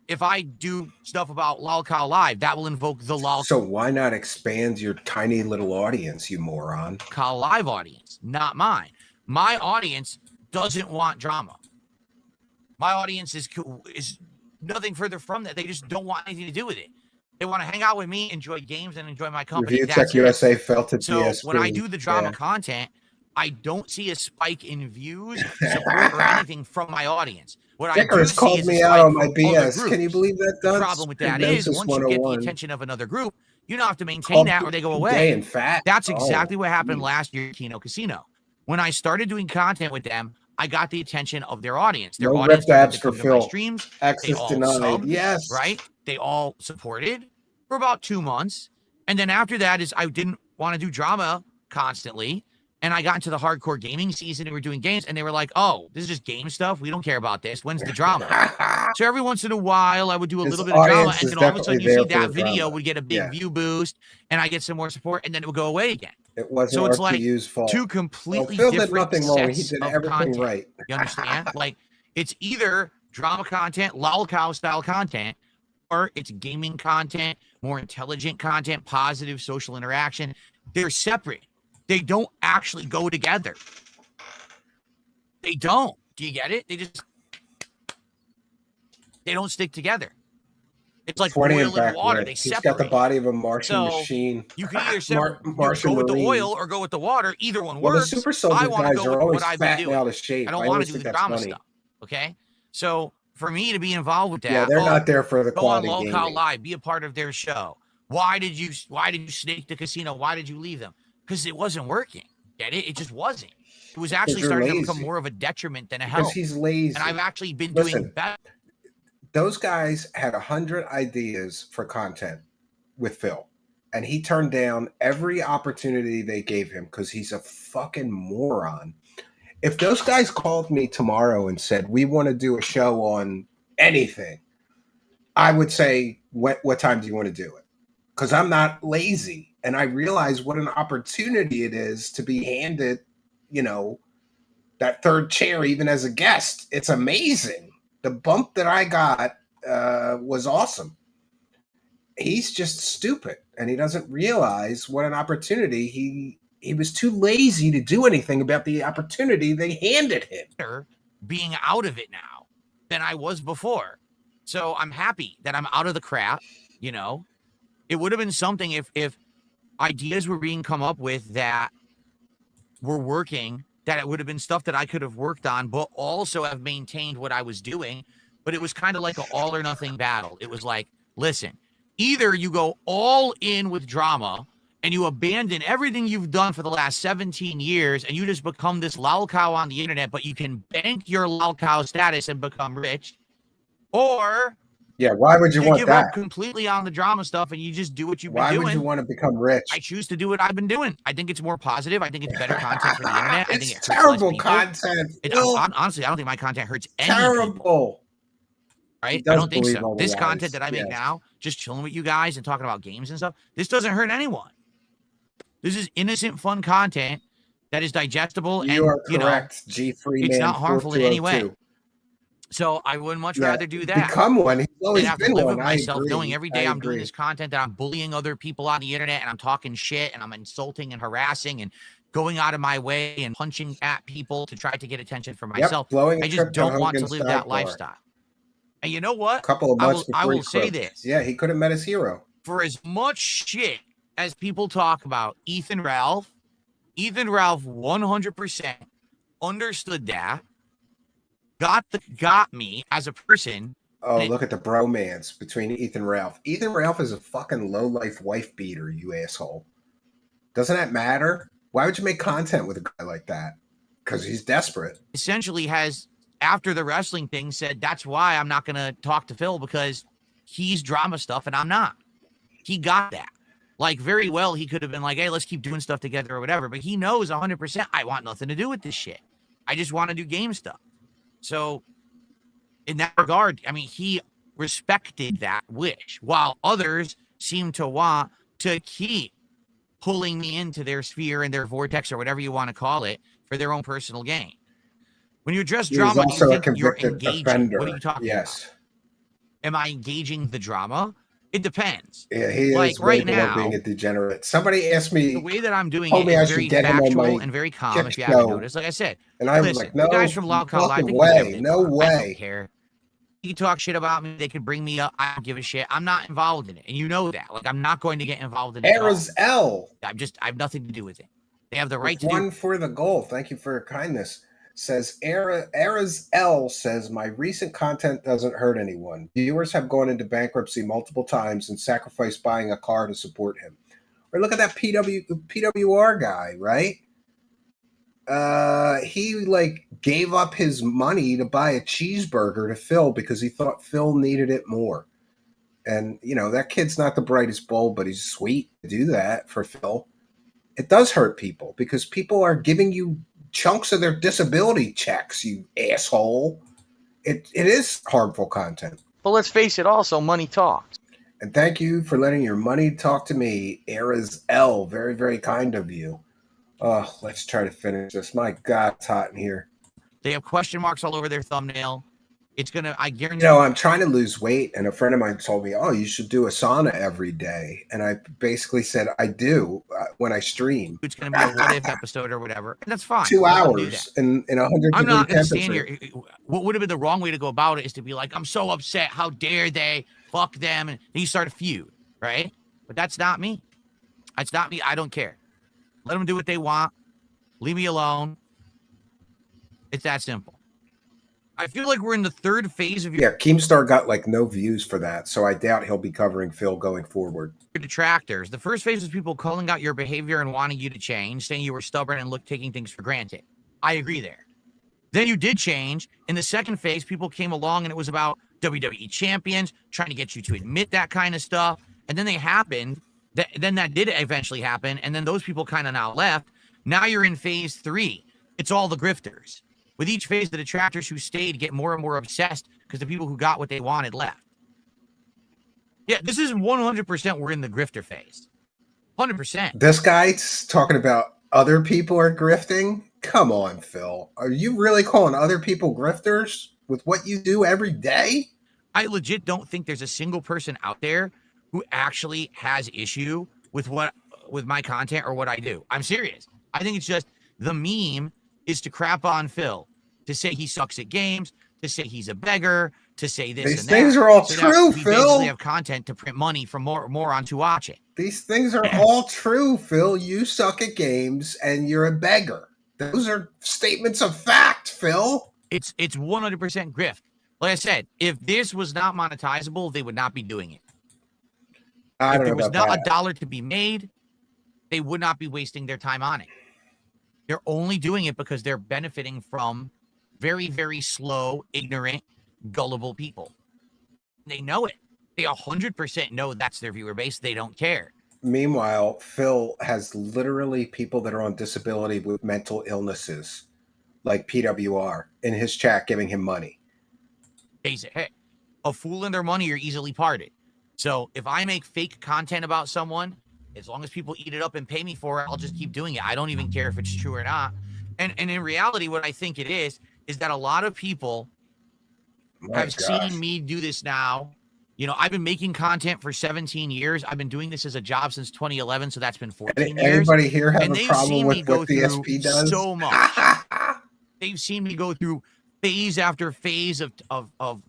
If I do stuff about Lolcow Live, that will invoke the Lolcow. So why not expand your tiny little audience, you moron? Lolcow Live audience, not mine. My audience doesn't want drama. My audience is nothing further from that. They just don't want anything to do with it. They want to hang out with me, enjoy games, and enjoy my company. Review Tech USA felt it. So when I do the drama content, I don't see a spike in views, support, or anything from my audience. What I do see is me out on my BS. Can you believe that? The problem with that is once you get the attention of another group, you don't have to maintain that or they go away. That's exactly what happened last year at Keno Casino. When I started doing content with them, I got the attention of their audience. Their audience abs for Phil. Streams. Access denied. Subbed, yes. Right? They all supported for about 2 months. And then after that is I didn't want to do drama constantly. And I got into the hardcore gaming season and we were doing games. And they were like, oh, this is just game stuff. We don't care about this. When's the drama? So every once in a while, I would do a little bit of drama. And then all of a sudden you see that video would get a big view boost. And I get some more support. And then it would go away again. It wasn't so it's like fault. Two completely Phil different did nothing wrong. He sets did of everything content. right. You understand? Like it's either drama content, lolcow style content, or it's gaming content, more intelligent content, positive social interaction. They're separate. They don't actually go together. They don't. Do you get it? They don't stick together. It's like oil and water. They separate. He's got the body of a Martian machine. You can either go with the oil or go with the water. Either one works. The super soldier guys are always fat and out of shape. I don't want to do the drama stuff. Okay? So for me to be involved with that, yeah, they're not there for the quality gaming. Go on Lolcow Live, be a part of their show. Why did you snake the casino? Why did you leave them? Because it wasn't working. Get it? It just wasn't. It was actually starting to become more of a detriment than a help. Because he's lazy. And I've actually been doing better. Those guys had 100 ideas for content with Phil. And he turned down every opportunity they gave him because he's a fucking moron. If those guys called me tomorrow and said, we want to do a show on anything, I would say, what time do you want to do it? because I'm not lazy. And I realize what an opportunity it is to be handed, you know, that third chair, even as a guest. It's amazing. The bump that I got was awesome. He's just stupid, and he doesn't realize what an opportunity he was too lazy to do anything about the opportunity they handed him. Being out of it now than I was before. So I'm happy that I'm out of the crap, you know. It would have been something if ideas were being come up with that were working, that it would have been stuff that I could have worked on, but also have maintained what I was doing. But it was kind of like an all or nothing battle. It was like, listen, either you go all in with drama and you abandon everything you've done for the last 17 years and you just become this lol cow on the internet, but you can bank your lol cow status and become rich, or yeah, why would you want give that? up completely on the drama stuff and you just do what you've been doing. Why would you want to become rich? I choose to do what I've been doing. I think it's more positive. I think it's better content for the internet. I think it hurts terrible less people. Content. Honestly, I don't think my content hurts any terrible. People, right? I don't think so. This lies. content that I make now, just chilling with you guys and talking about games and stuff, this doesn't hurt anyone. This is innocent, fun content that is digestible. You are you correct. know, G3 it's man, not harmful in any way. So I would much rather do that. Become one. He's always have been to live one. with myself, I agree. knowing every day I'm doing this content, that I'm bullying other people on the internet and I'm talking shit and I'm insulting and harassing and going out of my way and punching at people to try to get attention for myself. I just don't want to live that lifestyle. And you know what? A couple of months I will say this. Yeah, he could have met his hero. For as much shit as people talk about Ethan Ralph 100% understood that. Got me as a person. Oh, look at the bromance between Ethan and Ralph. Ethan Ralph is a fucking low-life wife beater, you asshole. Doesn't that matter? Why would you make content with a guy like that? Because he's desperate. Essentially has, after the wrestling thing, said, that's why I'm not going to talk to Phil, because he's drama stuff and I'm not. He got that. Like, very well, he could have been like, hey, let's keep doing stuff together or whatever. But he knows 100% I want nothing to do with this shit. I just want to do game stuff. So in that regard, I mean, he respected that wish, while others seem to want to keep pulling me into their sphere and their vortex or whatever you want to call it for their own personal gain. When you address drama, do you think you're engaging? Offender. What are you talking about? Am I engaging the drama? It depends. Yeah, he like is right now being a degenerate. Somebody asked me the way that I'm doing it is very factual and very calm. If you haven't noticed, like I said, and I was like, "No, the guys from Loud Call Live, no way. I don't care. You can talk shit about me. They could bring me up. I don't give a shit. I'm not involved in it, and you know that. Like, I'm not going to get involved in it. L. I have nothing to do with it. They have the right to one for the goal. Thank you for your kindness. Says Eras L says, my recent content doesn't hurt anyone. Viewers have gone into bankruptcy multiple times and sacrificed buying a car to support him. Or look at that PWR guy, right? He like gave up his money to buy a cheeseburger to Phil because he thought Phil needed it more. And you know, that kid's not the brightest bulb, but he's sweet to do that for Phil. It does hurt people because people are giving you chunks of their disability checks, you asshole. It is harmful content. But let's face it, also, money talks. And thank you for letting your money talk to me, Eras L. Very, very kind of you. Oh, let's try to finish this. My God, it's hot in here. They have question marks all over their thumbnail. It's going to, I guarantee. You know, I'm trying to lose weight, and a friend of mine told me, oh, you should do a sauna every day. And I basically said, I do when I stream. It's going to be a what-if episode or whatever. And that's fine. 2 hours in 100 I'm not going to stand here. What would have been the wrong way to go about it is to be like, I'm so upset. How dare they? Fuck them. And then you start a feud, right? But that's not me. That's not me. I don't care. Let them do what they want. Leave me alone. It's that simple. I feel like we're in the third phase of your... Yeah, Keemstar got like no views for that, so I doubt he'll be covering Phil going forward. Your detractors. The first phase is people calling out your behavior and wanting you to change, saying you were stubborn and taking things for granted. I agree there. Then you did change. In the second phase, people came along and it was about WWE champions, trying to get you to admit that kind of stuff. And then they happened. Then that did eventually happen. And then those people kind of now left. Now you're in phase 3. It's all the grifters. With each phase, the detractors who stayed get more and more obsessed because the people who got what they wanted left. Yeah, this is 100% we're in the grifter phase. 100%. This guy's talking about other people are grifting? Come on, Phil. Are you really calling other people grifters with what you do every day? I legit don't think there's a single person out there who actually has issue with my content or what I do. I'm serious. I think it's just the meme is to crap on Phil, to say he sucks at games, to say he's a beggar, to say this These and things that. are all so true, we Phil. basically have content to print money for morons to watch it. These things are all true, Phil. You suck at games and you're a beggar. Those are statements of fact, Phil. It's 100% grift. Like I said, if this was not monetizable, they would not be doing it. If there was not a dollar to be made, they would not be wasting their time on it. They're only doing it because they're benefiting from very, very slow, ignorant, gullible people. They know it. They 100% know that's their viewer base. They don't care. Meanwhile, Phil has literally people that are on disability with mental illnesses, like PWR, in his chat giving him money. Basic. Hey, a fool and their money are easily parted. So if I make fake content about someone, as long as people eat it up and pay me for it, I'll just keep doing it. I don't even care if it's true or not. And in reality, what I think it is that a lot of people have seen me do this now. You know, I've been making content for 17 years. I've been doing this as a job since 2011, so that's been 14 years. Anybody here have a problem with what DSP does? So much. They've seen me go through phase after phase of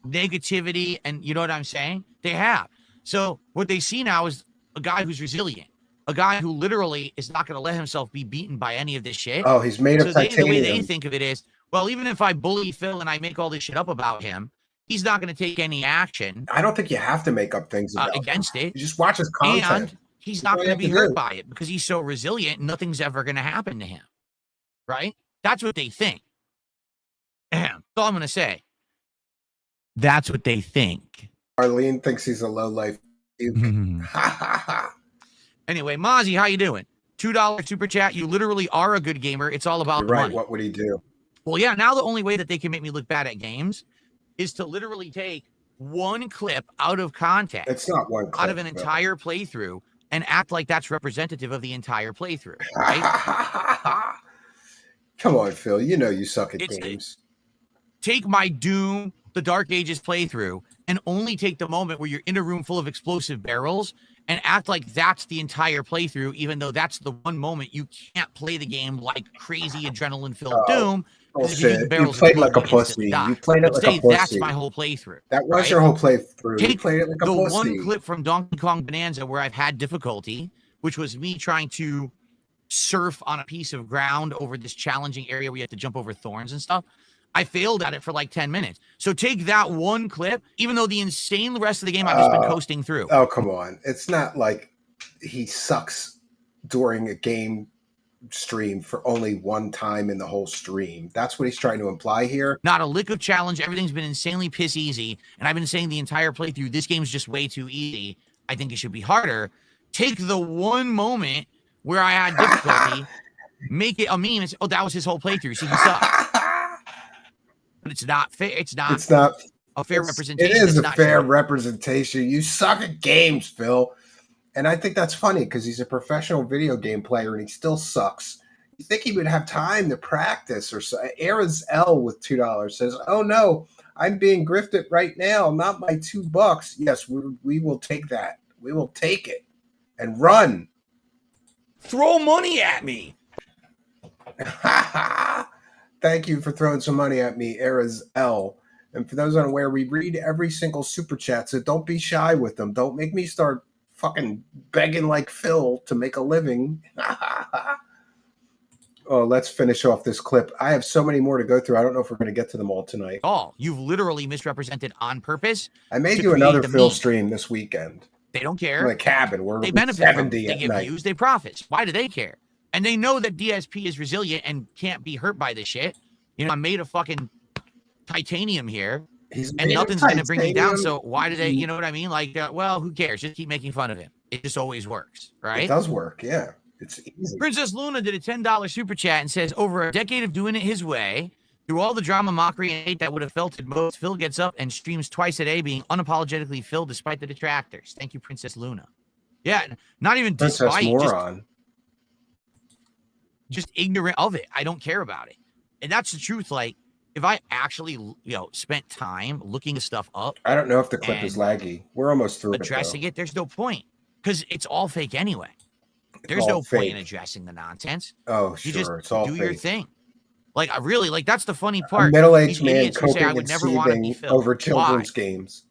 negativity, and you know what I'm saying? They have. So what they see now is a guy who's resilient, a guy who literally is not going to let himself be beaten by any of this shit. Oh, he's made of titanium. The way they think of it is, well, even if I bully Phil and I make all this shit up about him, he's not going to take any action. I don't think you have to make up things against it. You just watch his content. And he's not going to be hurt by it because he's so resilient. Nothing's ever going to happen to him. Right? That's what they think. That's all I'm going to say. That's what they think. Arlene thinks he's a low-life. Anyway, Mozzie, how you doing? $2 super chat. You literally are a good gamer. It's all about the money. What would he do? Well, yeah, now the only way that they can make me look bad at games is to literally take one clip out of context. It's not one clip. Out of an entire playthrough and act like that's representative of the entire playthrough, right? Come on, Phil. You know you suck at games. Take my Doom, the Dark Ages playthrough, and only take the moment where you're in a room full of explosive barrels and act like that's the entire playthrough, even though that's the one moment you can't play the game like crazy adrenaline-filled Doom. You played like a pussy. You played it like a pussy. That's my whole playthrough. That was your whole playthrough. You played it like a pussy. The one clip from Donkey Kong Bonanza where I've had difficulty, which was me trying to surf on a piece of ground over this challenging area where you have to jump over thorns and stuff. I failed at it for like 10 minutes. So take that one clip, even though the insane rest of the game I've just been coasting through. Oh, come on. It's not like he sucks during a game stream for only one time in the whole stream. That's what he's trying to imply here. Not a lick of challenge. Everything's been insanely piss easy. And I've been saying the entire playthrough, this game's just way too easy. I think it should be harder. Take the one moment where I had difficulty, make it a meme, and say, oh, that was his whole playthrough. See, he sucks. But it's not fair. It's not a fair representation. It is a fair representation. You suck at games, Phil. And I think that's funny because he's a professional video game player and he still sucks. You think he would have time to practice or so? Era's L with $2 says, oh no, I'm being grifted right now. Not my $2. Yes, we will take that. We will take it and run. Throw money at me. Thank you for throwing some money at me, Era's L. And for those unaware, we read every single super chat, so don't be shy with them. Don't make me start fucking begging like Phil to make a living. Oh, let's finish off this clip. I have so many more to go through. I don't know if we're going to get to them all tonight. Oh, you've literally misrepresented on purpose. I made you another Phil stream this weekend. They don't care. In a cabin where they benefit from it. They get views, they profits. Why do they care? And they know that DSP is resilient and can't be hurt by this shit. You know, I'm made of fucking titanium here. And nothing's going to bring me down. So why do they, you know what I mean? Like, well, who cares? Just keep making fun of him. It just always works, right? It does work, yeah. It's easy. Princess Luna did a $10 super chat and says, over a decade of doing it his way, Through all the drama, mockery, and hate that would have felt at most, Phil gets up and streams twice a day, being unapologetically Phil despite the detractors. Thank you, Princess Luna. Yeah, not even Princess despite, Moron. just ignorant of it. I don't care about it. And that's the truth. Like, if I actually, spent time looking this stuff up. I don't know if the clip is laggy. We're almost through addressing it. There's no point because it's all fake anyway. There's no point in addressing the nonsense. Oh, you just it's all do fake. your thing. Like, I really, like, that's the funny part. A middle-aged man coping I would never want to be Phil. Over children's games.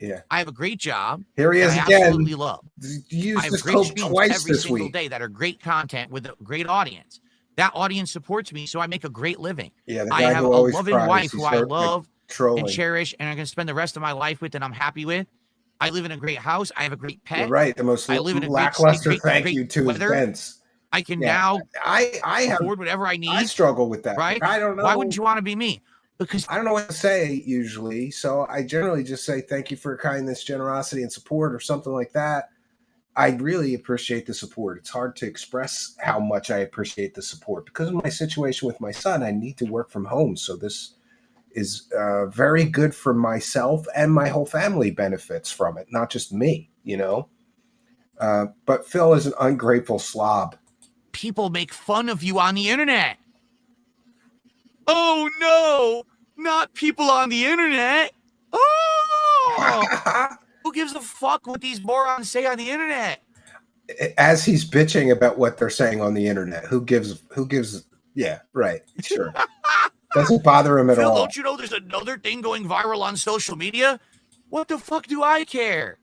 Yeah. I have a great job. Here he is I again. absolutely love. You I used have this great cope streams twice every this single week. day that are great content with a great audience. That audience supports me, so I make a great living. Yeah, the I guy have who a always loving cries. wife He's who I love trolling. and cherish, and I'm going to spend the rest of my life with, and I'm happy with. I live in a great house. I have a great pet. You're right. The most I live in a lackluster great you to his Vince. I can now I afford whatever I need. I struggle with that. Right? I don't know. Why wouldn't you want to be me? Because I don't know what to say usually. So I generally just say thank you for your kindness, generosity, and support or something like that. I really appreciate the support. It's hard to express how much I appreciate the support. Because of my situation with my son, I need to work from home. So this is very good for myself, and my whole family benefits from it, not just me, But Phil is an ungrateful slob. People make fun of you on the internet. Oh, no, not people on the internet. Oh, who gives a fuck what these morons say on the internet? As he's bitching about what they're saying on the internet, who gives, yeah, right, sure. Doesn't bother him at Phil, all. don't you know there's another thing going viral on social media? What the fuck do I care?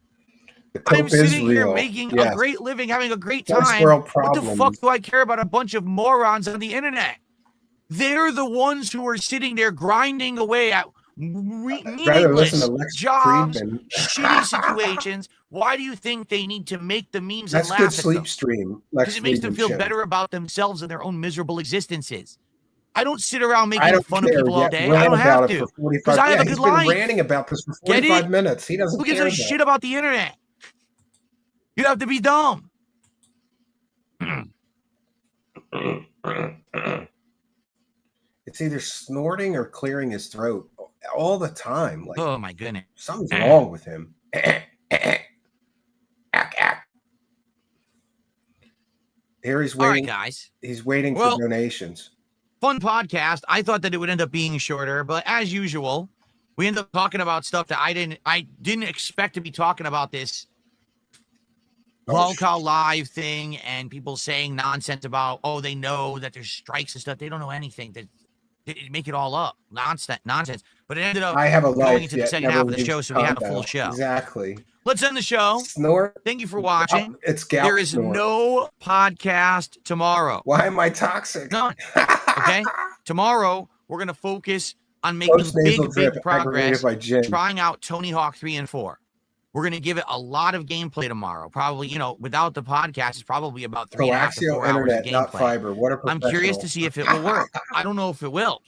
I'm sitting here making a great living, having a great time. What the fuck do I care about a bunch of morons on the internet? They're the ones who are sitting there grinding away at meaningless jobs, shitty situations. Why do you think they need to make the memes and laugh good at sleep them? stream. Because it makes them feel better about themselves and their own miserable existences. I don't sit around making fun of people all day. I don't have to. Because I have a good life. He's been ranting about this for 45 minutes. He doesn't Who gives a shit about the internet? You have to be dumb. It's either snorting or clearing his throat all the time. Like, oh my goodness, something's wrong with him. Here he's waiting. All right, guys. He's waiting for donations. Fun podcast. I thought that it would end up being shorter, but as usual, we end up talking about stuff that I didn't expect to be talking about this Lolcow Live thing and people saying nonsense about, they know that there's strikes and stuff. They don't know anything. They make it all up. Nonsense. But it ended up going into the second half of the show, so we had a full show. Exactly. Let's end the show. Snort. Thank you for watching. It's gout. There is no podcast tomorrow. Why am I toxic? No. Okay? Tomorrow, we're going to focus on making big progress, trying out Tony Hawk 3 and 4. We're going to give it a lot of gameplay tomorrow. Probably, without the podcast, it's probably about 3.5 to 4 hours of gameplay. Not fiber. What a I'm curious to see if it will work. I don't know if it will.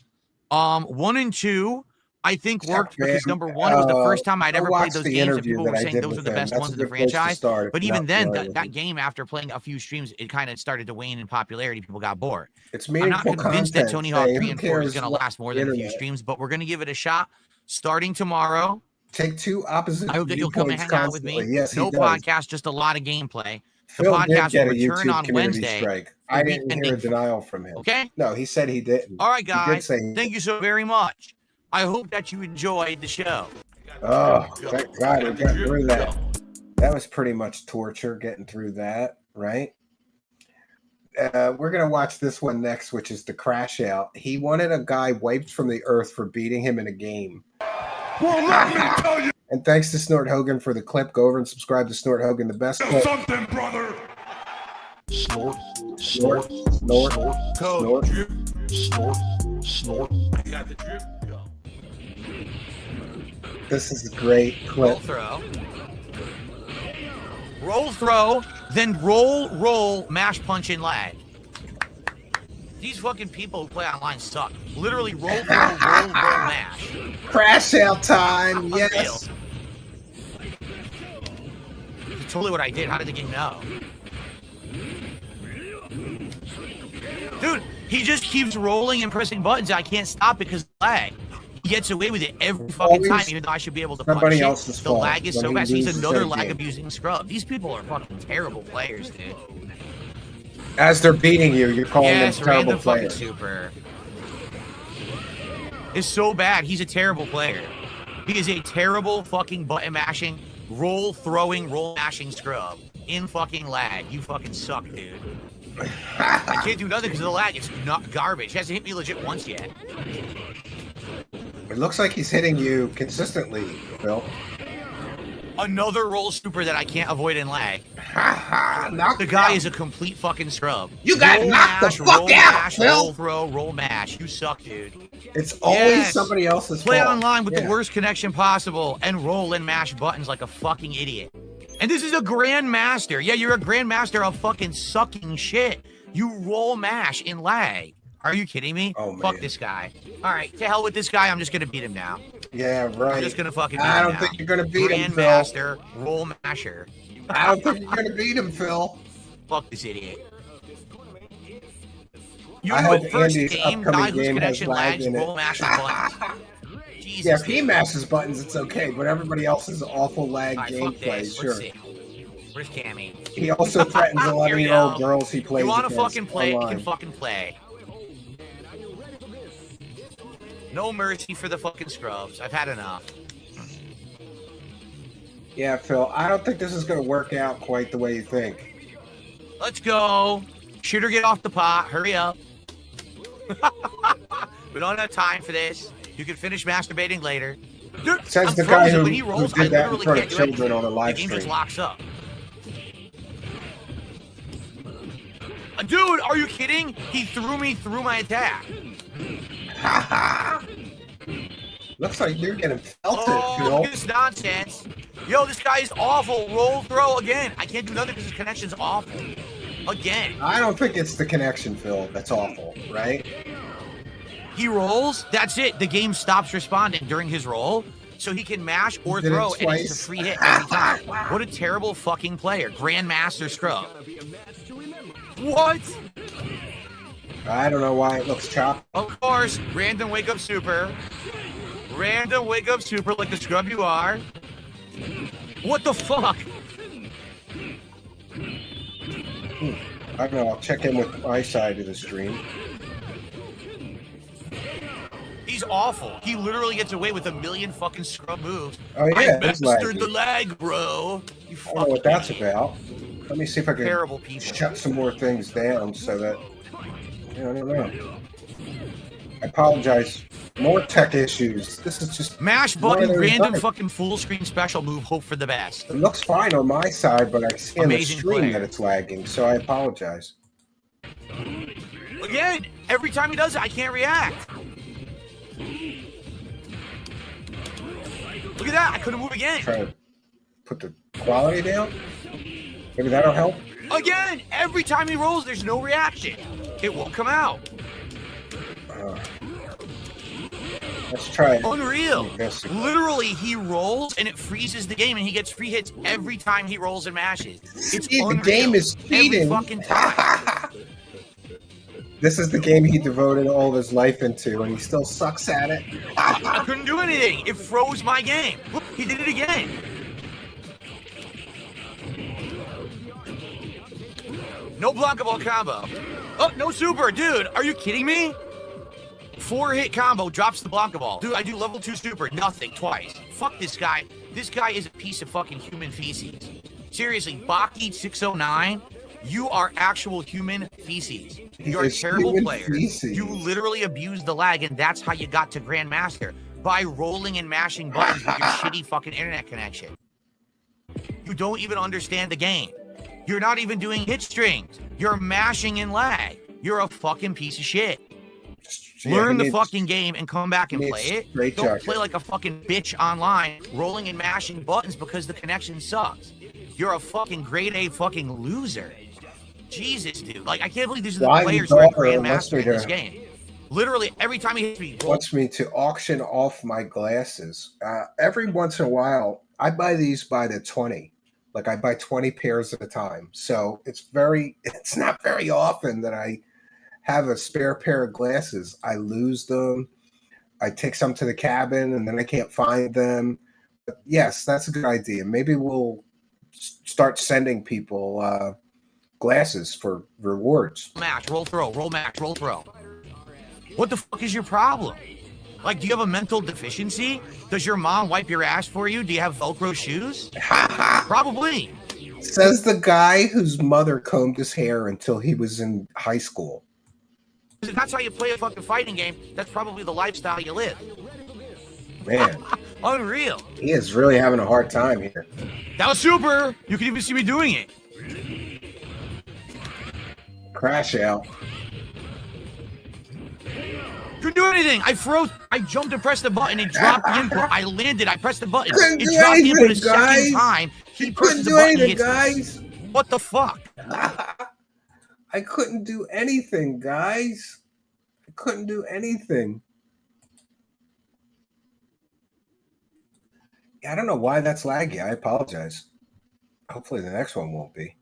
1 and 2, I think worked because number 1 was the first time I'd ever played those games, and people were saying those were the best ones in the franchise. But even then, that game, after playing a few streams, it kind of started to wane in popularity. People got bored. I'm not convinced that Tony Hawk 3 and 4 is going to last more than a few streams, but we're going to give it a shot starting tomorrow. Take two opposite. I hope that you'll come and hang out with me. Yes, no podcast, just a lot of gameplay. The Phil podcast will return YouTube on Wednesday. Strike. I didn't hear a denial from him. Okay? No, he said he didn't. All right, guys. Thank you so very much. I hope that you enjoyed the show. Oh, thank God we got through that. That was pretty much torture getting through that, right? We're going to watch this one next, which is the Crash Out. He wanted a guy wiped from the earth for beating him in a game. Well, let me tell you. And thanks to Snort Hogan for the clip. Go over and subscribe to Snort Hogan, the best clip. Something, brother. Snort, snort, snort, snort, snort, snort. You got the drip? Go. This is a great clip. Roll throw, then roll, mash, punch, and lag. These fucking people who play online suck. Literally roll, mash. Crash out time, yes. That's totally what I did. How did the game know? Dude, He just keeps rolling and pressing buttons. I can't stop it because of lag. He gets away with it every fucking time, even though I should be able to punish it. The lag is so bad. He's another lag-abusing scrub. These people are fucking terrible players, dude. As they're beating you, you're calling them terrible players. Fucking super. It's so bad. He's a terrible player. He is a terrible fucking button mashing, roll throwing, roll mashing scrub in fucking lag. You fucking suck, dude. I can't do nothing because of the lag. It's not garbage. He hasn't hit me legit once yet. It looks like he's hitting you consistently, Phil. Another roll super that I can't avoid in lag. The guy is a complete fucking scrub. You got knocked the fuck out, Phil. Roll throw, roll mash. You suck, dude. It's always somebody else's Play fault. online with the worst connection possible and roll and mash buttons like a fucking idiot. And this is a grandmaster. Yeah, you're a grandmaster of fucking sucking shit. You roll mash in lag. Are you kidding me? Oh, man. Fuck this guy. All right, to hell with this guy. I'm just gonna beat him now. Yeah, right. I'm just gonna fucking beat him I don't now. think you're gonna beat him, Phil. Grandmaster, roll masher. I don't think you're gonna beat him, Phil. Fuck this idiot. I hope first Andy's game, upcoming guy whose game has connection lag lags, in it. roll masher buttons. Jesus, Yeah, if he mashes buttons, it's okay, but everybody else's awful lag gameplay, sure. Where's Cammy? He also threatens 11-year-old girls he plays You want to against fucking play? online. You can fucking play. No mercy for the fucking scrubs. I've had enough. Yeah, Phil, I don't think this is going to work out quite the way you think. Let's go. Shooter, get off the pot. Hurry up. We don't have time for this. You can finish masturbating later. Dude, Says the guy who did that in front of children on a live stream. The game just locks up. Dude, are you kidding? He threw me through my attack. Looks like you're getting felted, Phil. Look at this nonsense. Yo, this guy is awful. Roll throw again. I can't do nothing because his connection's awful. Again. I don't think it's the connection, Phil. That's awful, right? He rolls. That's it. The game stops responding during his roll. So he can mash or throw, and it's a free hit every time. What a terrible fucking player. Grandmaster scrub. What? I don't know why it looks choppy. Of course, random wake up super. Random wake up super like the scrub you are. What the fuck? I don't know. I'll check in with my side of the stream. He's awful. He literally gets away with a million fucking scrub moves. Oh, yeah. I mastered the lag, bro. You I don't know what that's about. Let me see if I can terrible people. shut some more things down so that... I don't know. I apologize. More tech issues. This is just... Mash button, random fucking full screen special move, hope for the best. It looks fine on my side, but I see on the stream that it's lagging, so I apologize. Again, every time he does it, I can't react. Look at that, I couldn't move again. Try to put the quality down. Maybe that'll help. Again, every time he rolls, there's no reaction. It won't come out. Let's try it. Unreal. Literally, he rolls and it freezes the game, and he gets free hits every time he rolls and mashes. It's See, unreal. the game is cheating. Every fucking time. This is the game he devoted all of his life into, and he still sucks at it. I couldn't do anything. It froze my game. Look, he did it again. No Blanca Ball combo. Oh, no super. Dude, are you kidding me? 4-hit combo drops the Blanca Ball. Dude, I do level 2 super. Nothing. Twice. Fuck this guy. This guy is a piece of fucking human feces. Seriously, Baki609, you are actual human feces. You're a terrible player. Feces. You literally abused the lag, and that's how you got to Grandmaster. By rolling and mashing buttons with your shitty fucking internet connection. You don't even understand the game. You're not even doing hit strings. You're mashing in lag. You're a fucking piece of shit. Learn the fucking game and come back and play it. Don't play like a fucking bitch online, rolling and mashing buttons because the connection sucks. You're a fucking grade A fucking loser. Jesus, dude. Like, I can't believe these are the players who are Grandmaster in this game. Literally, every time he hits me, he wants me to auction off my glasses. Every once in a while, I buy these by the 20. Like, I buy 20 pairs at a time. So it's not very often that I have a spare pair of glasses, I lose them. I take some to the cabin and then I can't find them. But yes, that's a good idea. Maybe we'll start sending people glasses for rewards. Match, roll throw, roll match, roll throw. What the fuck is your problem? Like, do you have a mental deficiency? Does your mom wipe your ass for you? Do you have Velcro shoes? Probably. Says the guy whose mother combed his hair until he was in high school. If that's how you play a fucking fighting game, that's probably the lifestyle you live. Man. Unreal. He is really having a hard time here. That was super. You can even see me doing it. Crash out. Couldn't do anything. I froze. I jumped and pressed the button. It dropped the input. I landed. I pressed the button. Couldn't It do dropped the anything, input a second time. He couldn't presses the do button. anything, guys. What the fuck? I couldn't do anything, guys. I couldn't do anything. Yeah, I don't know why that's laggy. I apologize. Hopefully the next one won't be.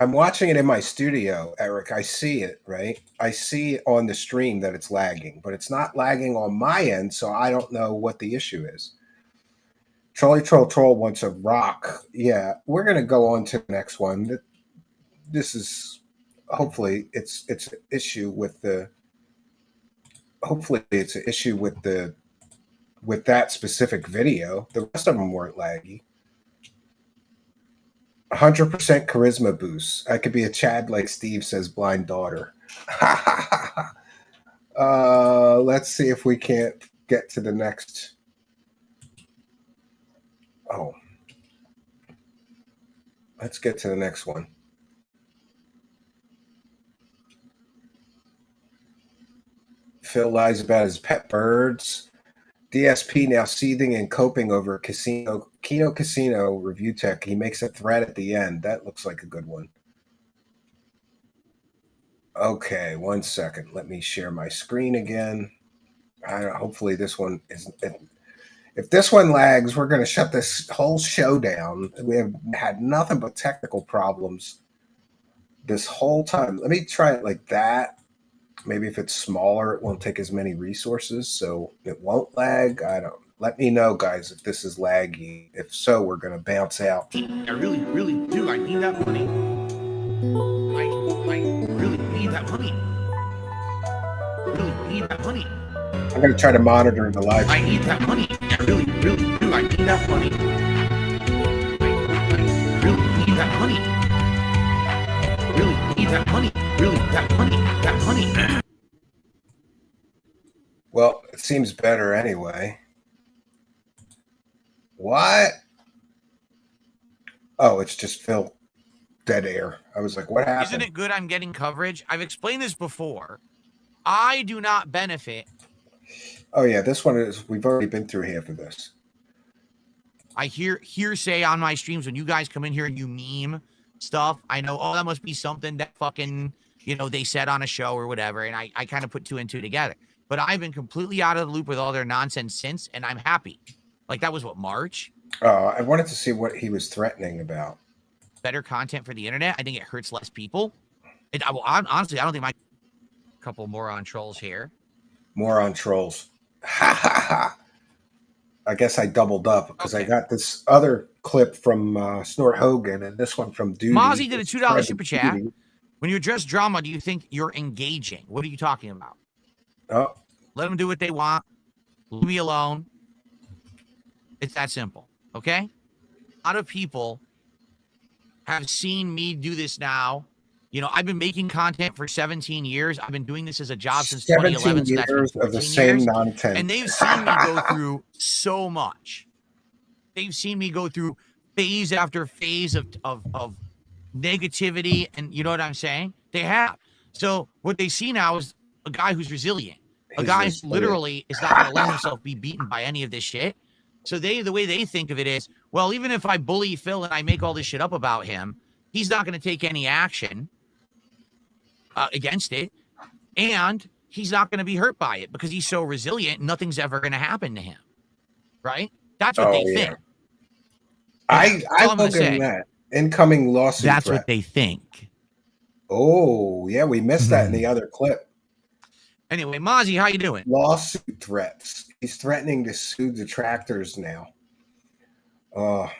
I'm watching it in my studio, Eric. I see it, right? I see on the stream that it's lagging, but it's not lagging on my end, so I don't know what the issue is. Trolley Troll Troll wants a rock. Yeah, we're going to go on to the next one. This is, hopefully, it's an issue with the, hopefully it's an issue with the, with that specific video. The rest of them weren't laggy. 100% charisma boost. I could be a Chad like Steve says, blind daughter. Let's see if we can't get to the next. Oh, let's get to the next one. Phil lies about his pet birds. DSP now seething and coping over Keno Casino review tech. He makes a threat at the end. That looks like a good one. Okay, 1 second. Let me share my screen again. Hopefully this one is. If this one lags, we're going to shut this whole show down. We have had nothing but technical problems this whole time. Let me try it like that. Maybe if it's smaller, it won't take as many resources, so it won't lag. I don't. Let me know, guys, if this is laggy. If so, we're going to bounce out. I really, really do. I need that money. I really need that money. Really need that money. I'm going to try to monitor the live. I need that money. I really, really do. I need that money. I really need that money. Really need that money. Really, that money. That money. Well, it seems better anyway. What? Oh, it's just Phil. Dead air. I was like, what happened? Isn't it good I'm getting coverage? I've explained this before. I do not benefit. Oh, yeah, this one is, we've already been through half of this. I hear hearsay on my streams when you guys come in here and you meme stuff. I know, oh, that must be something that fucking, you know, they said on a show or whatever. And I kind of put two and two together. But I've been completely out of the loop with all their nonsense since, and I'm happy. Like, that was what, March? I wanted to see what he was threatening about. Better content for the internet. I think it hurts less people. Honestly, I don't think my couple moron trolls here. Moron trolls. Ha ha ha. I guess I doubled up because I got this other clip from Snort Hogan and this one from Duty. Mozzie did a $2 super chat. When you address drama, do you think you're engaging? What are you talking about? Oh. Let them do what they want. Leave me alone. It's that simple. Okay? A lot of people have seen me do this now. You know, I've been making content for 17 years. I've been doing this as a job since 2011. So that's been 14 of the same years. nonsense. And they've seen me go through so much. They've seen me go through phase after phase of negativity. And you know what I'm saying? They have. So what they see now is a guy who's resilient. A guy who literally is not going to let himself be beaten by any of this shit. So the way they think of it is, well, even if I bully Phil and I make all this shit up about him, he's not going to take any action against it. And he's not going to be hurt by it because he's so resilient. Nothing's ever going to happen to him. Right? That's what they think. I will give him that. Incoming lawsuit That's threat. what they think. Oh, yeah, we missed that in the other clip. Anyway, Mozzie, how you doing? Lawsuit threats. He's threatening to sue detractors now. All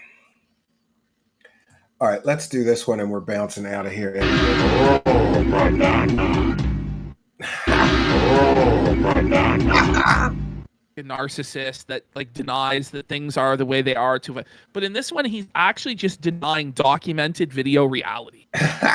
right, let's do this one, and we're bouncing out of here. A narcissist that like denies that things are the way they are but in this one he's actually just denying documented video reality.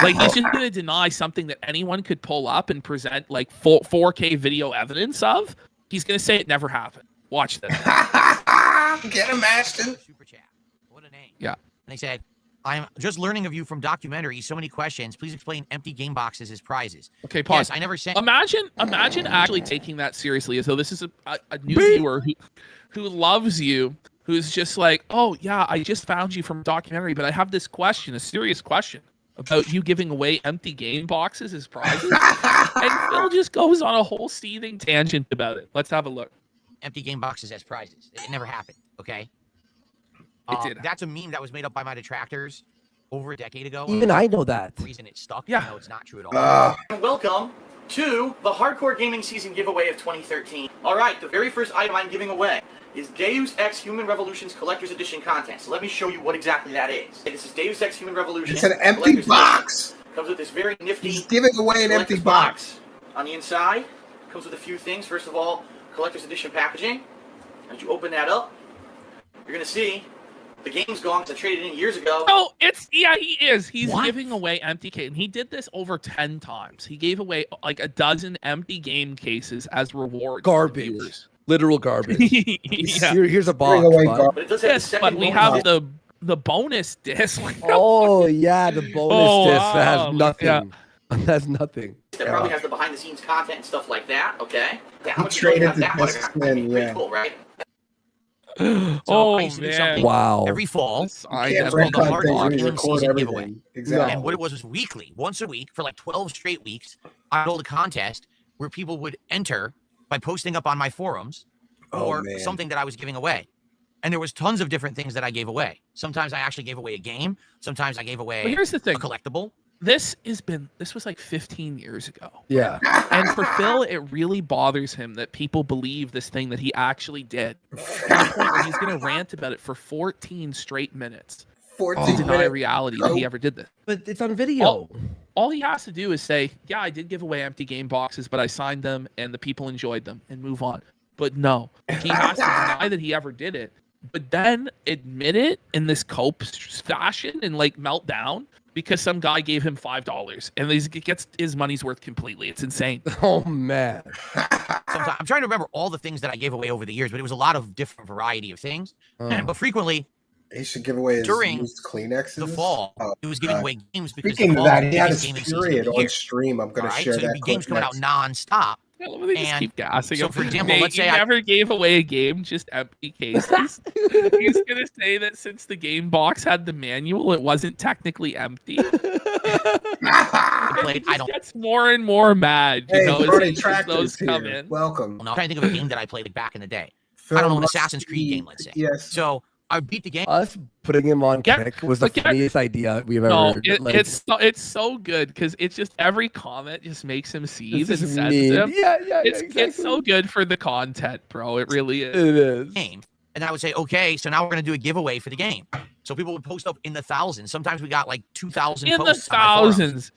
Like he's just going to deny something that anyone could pull up and present like 4K video evidence of. He's going to say it never happened. Watch this. Get him, Ashton. Super chat. What a name. Yeah. And they said, I'm just learning of you from documentaries. So many questions. Please explain empty game boxes as prizes. Okay, pause. Yes, I never sent. Imagine actually taking that seriously, as though this is a new viewer who loves you, who's just like, oh yeah, I just found you from a documentary, but I have this question, a serious question about you giving away empty game boxes as prizes. And Phil just goes on a whole seething tangent about it. Let's have a look. Empty game boxes as prizes. It never happened. Okay. It did. That's a meme that was made up by my detractors over a decade ago. Even I know that. The reason it stuck. Yeah. No, it's not true at all. Welcome to the Hardcore Gaming Season giveaway of 2013. Alright, the very first item I'm giving away is Deus Ex Human Revolution's Collector's Edition content. So let me show you what exactly that is. Okay, this is Deus Ex Human Revolution. It's an empty box. Comes with this very nifty. He's giving away an empty box. On the inside, comes with a few things. First of all, Collector's Edition packaging. As you open that up, you're going to see the game's gone because I traded in years ago. Oh, he is. He's giving away empty case, and he did this over 10 times. He gave away like a dozen empty game cases as rewards. Garbage. Literal garbage. Yeah. Here's a box. But it does have the Yes, second but we bonus have the bonus disc. Oh yeah, the bonus disc that has nothing. Yeah. That's nothing. that probably has the behind-the-scenes content and stuff like that. Okay. Yeah, how He much you really traded have the that discs autograph? in, Pretty yeah. cool, right? So Oh I used to do man! something Wow. every fall. I Can't It's have called the record Hardcore things, Gaming record Season giveaway. everything. Exactly. And what it was weekly, once a week for like 12 straight weeks. I held a contest where people would enter by posting up on my forums or man. something that I was giving away. And there was tons of different things that I gave away. Sometimes I actually gave away a game. Sometimes I gave away But here's the a thing. collectible. This was like 15 years ago. Yeah. And for Phil, it really bothers him that people believe this thing that he actually did. To the point where he's going to rant about it for 14 straight minutes. 14 To deny minutes. reality that he ever did this. But it's on video. All he has to do is say, yeah, I did give away empty game boxes, but I signed them and the people enjoyed them, and move on. But no, he has to deny that he ever did it, but then admit it in this cope fashion and like melt down because some guy gave him $5 and he gets his money's worth completely. It's insane. Oh man. Sometimes, I'm trying to remember all the things that I gave away over the years, but it was a lot of different variety of things. But frequently, He should give away his during used Kleenexes. the fall, Oh, it was giving away games because Speaking the of fall that, he had biggest his gaming season of period the on year. stream. I'm going to All right, share so that it'd be games clip coming out next. nonstop. Yeah, let me just And keep gassing so, him. for example, Nate, let's say you I- never gave away a game, just empty cases. He's gonna say that since the game box had the manual, it wasn't technically empty. Played, I don't Gets more and more mad, you Hey, know, Brody as Tractor's Oh, those come here. in. Welcome. know. I'm trying to think of a game that I played like, back in the day. Phil I don't know, an must Assassin's Creed be- game, let's say. Yes. So I beat the game. Us putting him on Yeah, kick was the but yeah. funniest idea we've No, ever. it's so good because it's just every comment just makes him seethe and this is sensitive. mean. Yeah, It's exactly. so good for the content, bro. It really is. It is. Game. And I would say, okay, so now we're going to do a giveaway for the game. So people would post up in the thousands. Sometimes we got like 2,000 In the posts on my forums. thousands.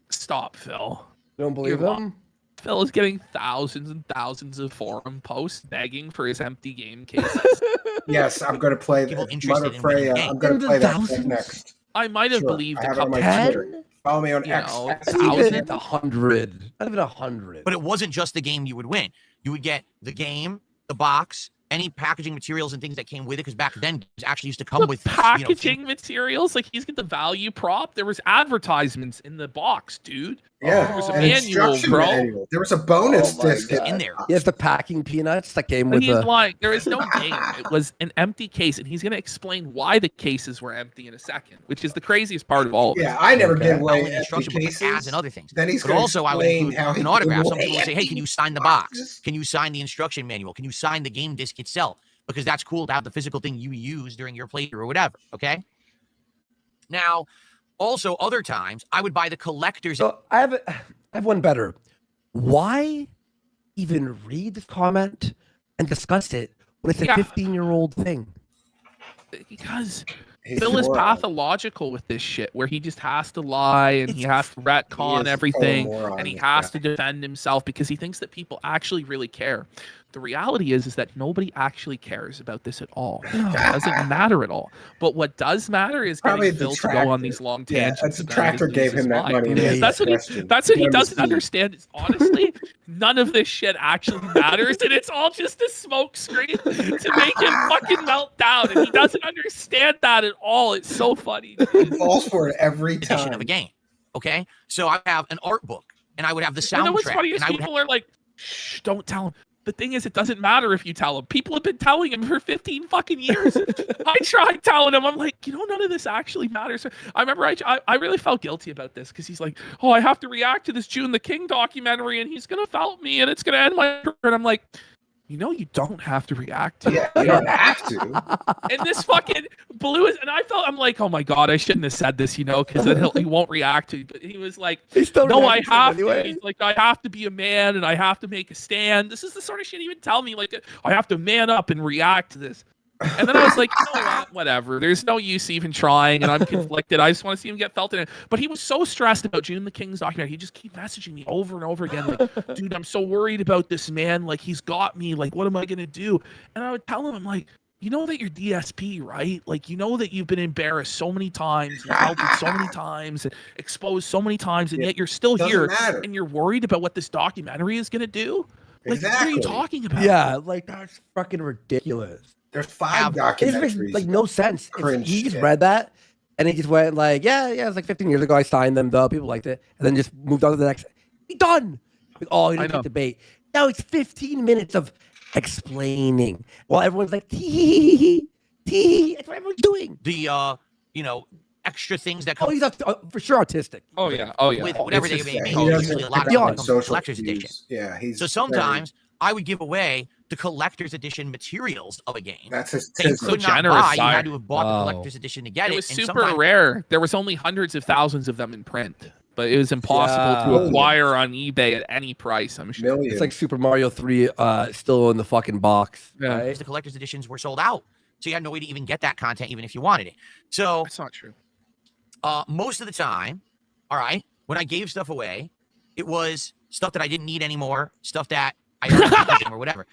Stop, Phil. Don't believe You're him? Phil is getting thousands and thousands of forum posts begging for his empty game cases. Yes, I'm going to play People that. interested Mother in Freya, winning the I'm going game. to play that Thousands? clip next. I might have Sure, believed I a have it on couple. my Ten? Twitter. Follow me on You X. know, X. Even thousand? at 100. Not even 100. But it wasn't just the game you would win. You would get the game, the box, any packaging materials and things that came with it. Because back then, games actually used to come The with packaging materials, like he's got the value prop. There was advertisements in the box, dude. Yeah, There was a an manual, instruction bro. manual. There was a bonus Oh my disc God. in there. Yes, the packing peanuts that came But with he's the. lying. There is no game. It was an empty case, and he's going to explain why the cases were empty in a second, which is the craziest part of all of Yeah, it. I never Okay. give Not away only the empty instruction book, but cases. ads and other things. Then he's But going to also, I would explain include how he an gave autograph. Some away people would say, hey, can you empty sign the box? boxes. Can you sign the instruction manual? Can you sign the game disc itself? Because that's cool to have the physical thing you use during your playthrough or whatever, okay? Now, Also, other times I would buy the collector's. So I have one better. Why even read this comment and discuss it when it's a 15-year-old thing? Because Phil is pathological with this shit, where he just has to lie and he has to retcon everything and he has to defend himself because he thinks that people actually really care. The reality is that nobody actually cares about this at all. It doesn't matter at all. But what does matter is getting Phil to go on these long tangents. The tractor gave him that money. That's what he doesn't understand. Is honestly, none of this shit actually matters, and it's all just a smoke screen to make him fucking melt down. And he doesn't understand that at all. It's so funny. He falls for it every time. Of a game. Okay, so I have an art book, and I would have the soundtrack. You know what's funny is people are like, "Shh, don't tell him." The thing is, it doesn't matter if you tell him. People have been telling him for 15 fucking years. I tried telling him. I'm like, none of this actually matters. I remember I really felt guilty about this because he's like, oh, I have to react to this June the King documentary and he's going to fault me and it's going to end my career. And I'm like, you don't have to react to it. Yeah, you don't have to. And this fucking blew it. And I'm like, oh my God, I shouldn't have said this, because then he won't react to it. But he was like, no, I have to. He's like, I have to be a man and I have to make a stand. This is the sort of shit he would tell me. Like, I have to man up and react to this. And then I was like, you know what? Whatever. There's no use even trying, and I'm conflicted. I just want to see him get felt in it. But he was so stressed about June the King's documentary. He just keep messaging me over and over again, like, dude, I'm so worried about this man. Like, he's got me. Like, what am I gonna do? And I would tell him, I'm like, you know that you're DSP, right? Like, you know that you've been embarrassed so many times, insulted so many times, and exposed so many times, and yet you're still here, and you're worried about what this documentary is gonna do. Like, what are you talking about? Yeah, like that's fucking ridiculous. There's 5 documentaries. It makes like no sense. He just read that and he just went like, yeah, it's like 15 years ago I signed them though. People liked it. And then just moved on to the next. He done. Like, oh, he didn't debate. Now it's 15 minutes of explaining while everyone's like, tee. That's what everyone's doing. The extra things that come. Oh, he's for sure autistic. Oh yeah. With whatever they may be. Usually a lot of social collector's edition. Yeah, so sometimes I would give away the collector's edition materials of a game. That's his that you could not buy. You had to have bought the collector's edition to get it. It was super rare. There was only hundreds of thousands of them in print, but it was impossible to acquire on eBay at any price. I'm sure. It's like Super Mario 3 still in the fucking box. Yeah. Right? The collector's editions were sold out, so you had no way to even get that content, even if you wanted it. So that's not true. Most of the time, all right, when I gave stuff away, it was stuff that I didn't need anymore, stuff that I already or whatever.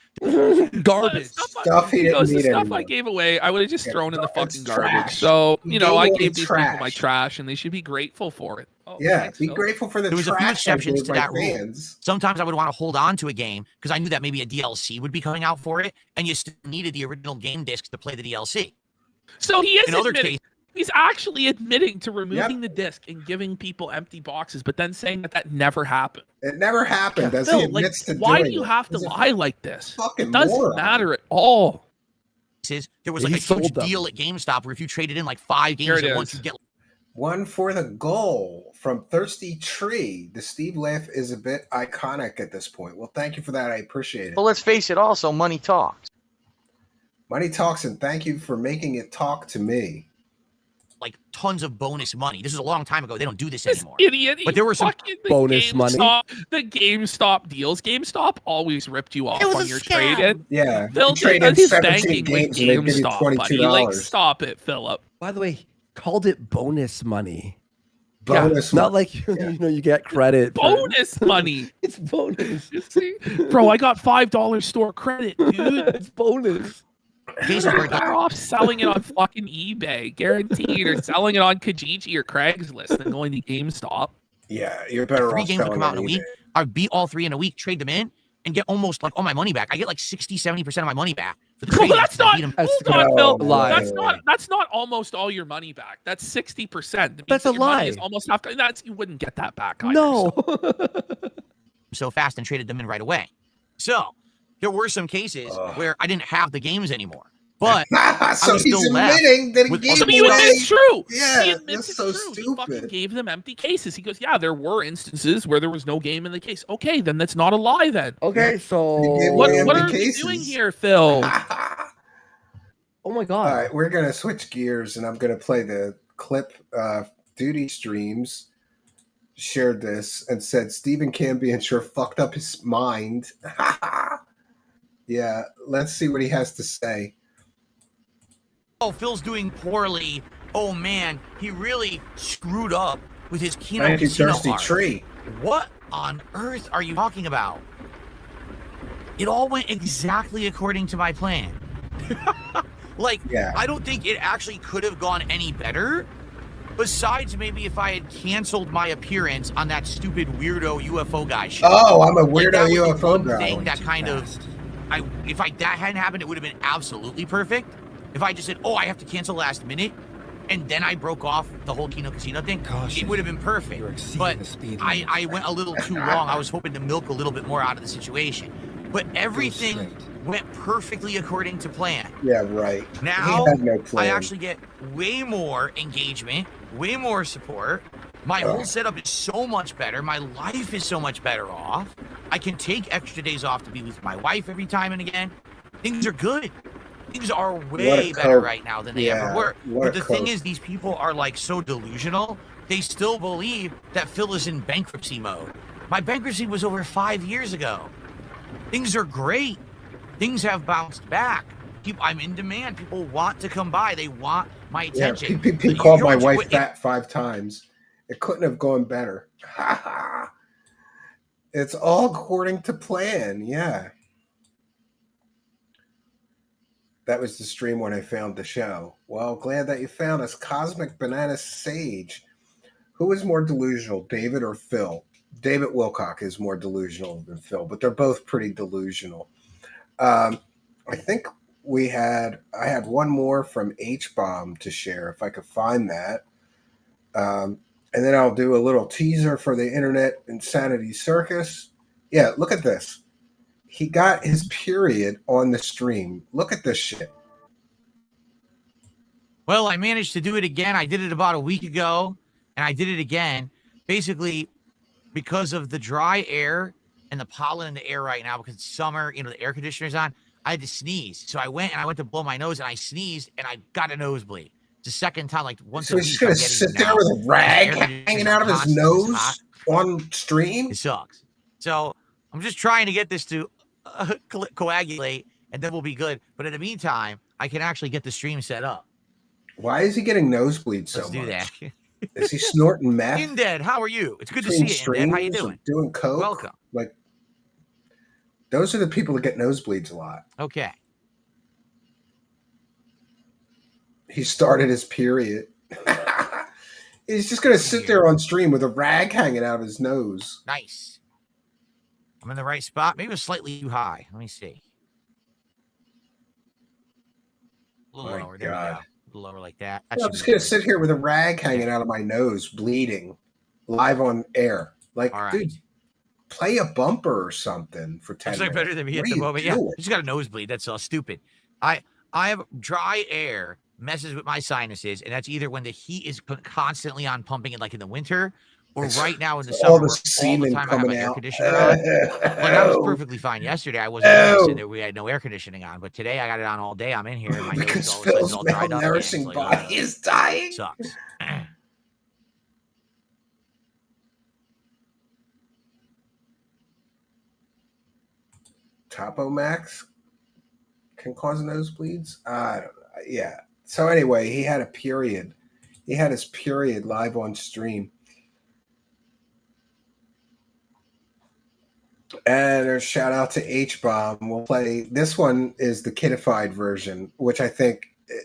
Garbage. Stuff he didn't need stuff anymore. I gave away, I would have just thrown in the fucking garbage. So, I gave these people my trash, and they should be grateful for it. Oh, yeah, be grateful for the trash. There was a few exceptions to that rule. Sometimes I would want to hold on to a game because I knew that maybe a DLC would be coming out for it, and you still needed the original game disc to play the DLC. So he is admitting. He's actually admitting to removing the disc and giving people empty boxes, but then saying that never happened. It never happened. As he admits to why doing do you it. have to lie like this? It doesn't matter at all. There was like a huge deal at GameStop where if you traded in like 5 games at once, you get one for the goal from Thirsty Tree. The Steve laugh is a bit iconic at this point. Well, thank you for that. I appreciate it. Well, let's face it. Also, money talks. Money talks, and thank you for making it talk to me. Like tons of bonus money. This is a long time ago. They don't do this anymore. Idiot. But there were some bonus money. The GameStop deals. GameStop always ripped you off on your trade-in. Yeah. Phil does his banking with GameStop, buddy. Like, stop it, Philip. By the way, called it bonus money. Bonus money. Not like you get credit. Bonus money. It's bonus. You see? Bro, I got $5 store credit, dude. It's bonus. Better off selling it on fucking eBay, guaranteed, or selling it on Kijiji or Craigslist than going to GameStop. Yeah, you're better off. 3 games would come out in a week. I'd beat all 3 in a week, trade them in, and get almost like all my money back. I get like 60-70% of my money back for the trade. That's not. Hold on, Phil. That's not almost all your money back. That's 60%. That's a lie. Is almost half. You wouldn't get that back. Either, no. So fast and traded them in right away. So there were some cases where I didn't have the games anymore. But so I was he's still left admitting that he with gave other you admit it's true. Yeah, he admits it's so true. stupid. He fucking gave them empty cases. He goes, yeah, there were instances where there was no game in the case. Okay, then that's not a lie then. Okay, so what are we doing here, Phil? Oh my God. All right, we're going to switch gears, and I'm going to play the clip Duty Streams shared this and said Stephen Cambion sure fucked up his mind. Yeah, let's see what he has to say. Oh, Phil's doing poorly. Oh man, he really screwed up with his Keno Casino Thirsty art. Tree. What on earth are you talking about? It all went exactly according to my plan. Like, yeah. I don't think it actually could have gone any better. Besides, maybe if I had canceled my appearance on that stupid weirdo UFO guy show. Oh, I'm a weirdo UFO guy. Thing that kind of, if that hadn't happened, it would have been absolutely perfect. If I just said, oh, I have to cancel last minute, and then I broke off the whole Keno Casino thing, it would have been perfect. But I went a little too long. I was hoping to milk a little bit more out of the situation. But everything went perfectly according to plan. Yeah, right. Now, I actually get way more engagement, way more support. My whole setup is so much better. My life is so much better off. I can take extra days off to be with my wife every time and again. Things are good. Things are way better right now than they ever were. But the thing is, these people are like so delusional. They still believe that Phil is in bankruptcy mode. My bankruptcy was over 5 years ago. Things are great. Things have bounced back. I'm in demand. People want to come by. They want my attention. Yeah, people called my wife fat 5 times. It couldn't have gone better. It's all according to plan. Yeah. That was the stream when I found the show. Well, glad that you found us. Cosmic Banana Sage. Who is more delusional, David or Phil? David Wilcock is more delusional than Phil, but they're both pretty delusional. I think I had one more from H-Bomb to share, if I could find that. And then I'll do a little teaser for the Internet Insanity Circus. Yeah, look at this. He got his period on the stream. Look at this shit. Well, I managed to do it again. I did it about a week ago, and I did it again. Basically, because of the dry air and the pollen in the air right now, because it's summer, the air conditioner's on, I had to sneeze. So I went to blow my nose, and I sneezed, and I got a nosebleed. It's the second time, like once a week. So he's going to sit there with a rag hanging out of his nose on stream? It sucks. So I'm just trying to get this to coagulate, and then we'll be good. But in the meantime, I can actually get the stream set up. Why is he getting nosebleeds so much? Let's do that. Is he snorting meth? Inded, how are you? It's good to see you, Inded. How you doing? Doing coke? Welcome. Like, those are the people that get nosebleeds a lot. Okay. He started his period. He's just going to sit there on stream with a rag hanging out of his nose. Nice. I'm in the right spot. Maybe it's slightly too high. Let me see. A little lower. There we go. A little lower like that. I'm just going to sit here with a rag hanging out of my nose, bleeding, live on air. Like, dude, play a bumper or something for 10 minutes. It's like better than me at the moment. Yeah, I just got a nosebleed. That's all stupid. I have dry air messes with my sinuses, and that's either when the heat is constantly on pumping it, like in the winter, or right now in the summer, all the time I have my air conditioner on. Like, I was perfectly fine yesterday. I wasn't noticing that we had no air conditioning on, but today I got it on all day. I'm in here, and my nose all dried up. Nursing body is dying. Sucks. Topo Max can cause nosebleeds. I don't know. Yeah. So anyway, he had a period. He had his period live on stream. And a shout out to H-Bomb. We'll play. This one is the kidified version, which I think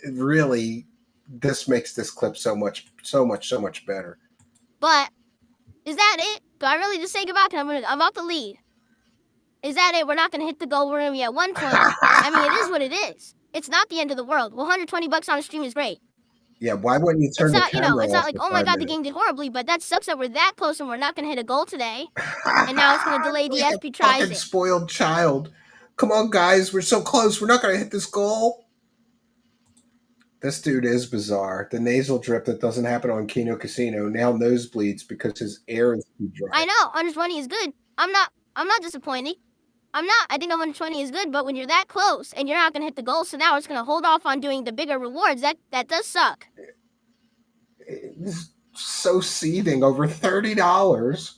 really this makes this clip so much better. But is that it? Do I really just say goodbye? I'm about to leave. Is that it? We're not gonna hit the goal. We're gonna be at 120. I mean, it is what it is. It's not the end of the world. Well, $120 on a stream is great. Yeah, why wouldn't you turn the camera off? It's not like, oh my God, the game did horribly, but that sucks that we're that close and we're not going to hit a goal today. And now it's going to delay DSP tries it. Spoiled child. Come on, guys, we're so close. We're not going to hit this goal. This dude is bizarre. The nasal drip that doesn't happen on Keno Casino now nosebleeds because his air is too dry. I know, 120 is good. I'm not disappointed. I'm not. I think 120 is good, but when you're that close and you're not going to hit the goal, so now it's going to hold off on doing the bigger rewards. That does suck. so seething over $30.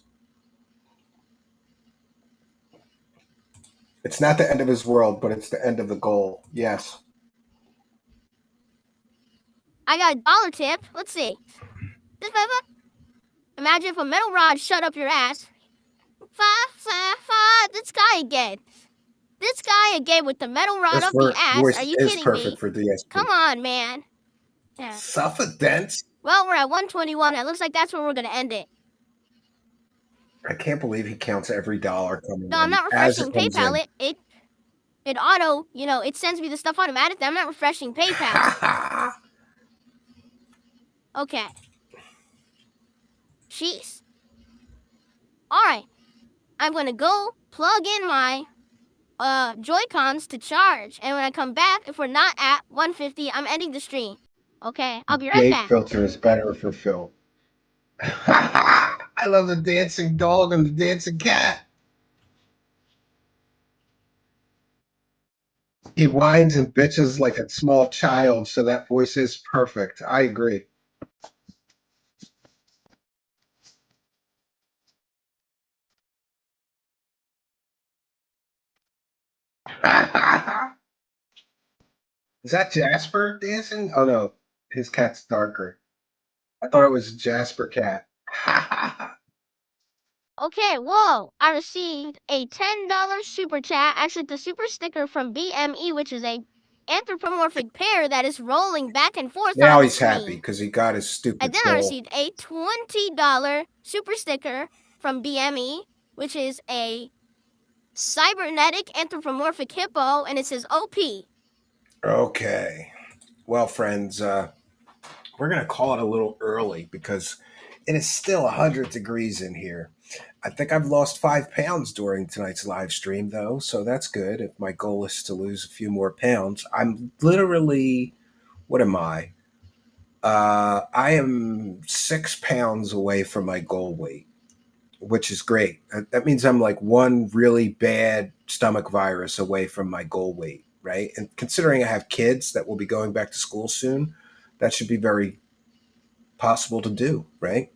It's not the end of his world, but it's the end of the goal. Yes. I got a dollar tip. Let's see. Imagine if a metal rod shut up your ass. This guy again. This guy again with the metal rod up the ass. Are you kidding me? For DSP. Come on, man. Yeah. Suffer dense. Well, we're at 121. It looks like that's where we're going to end it. I can't believe he counts every dollar coming in. No, I'm not refreshing PayPal. It auto, it sends me the stuff automatically. I'm not refreshing PayPal. Okay. Jeez. All right. I'm going to go plug in my Joy-Cons to charge. And when I come back, if we're not at 150, I'm ending the stream. Okay, I'll be right back. Filter is better for Phil. I love the dancing dog and the dancing cat. He whines and bitches like a small child, so that voice is perfect. I agree. Is that Jasper dancing? Oh no, his cat's darker. I thought it was Jasper cat. Okay, whoa! I received a $10 super chat. Actually, the super sticker from BME, which is a anthropomorphic pear that is rolling back and forth. Now he's happy because he got his stupid. And then I received a $20 super sticker from BME, which is a cybernetic anthropomorphic hippo, and it says OP. Okay. Well, friends, we're going to call it a little early because it is still 100 degrees in here. I think I've lost 5 pounds during tonight's live stream, though, so that's good. If my goal is to lose a few more pounds, I'm literally, what am I? I am 6 pounds away from my goal weight, which is great. That means I'm like one really bad stomach virus away from my goal weight, right? And considering I have kids that will be going back to school soon, that should be very possible to do, right?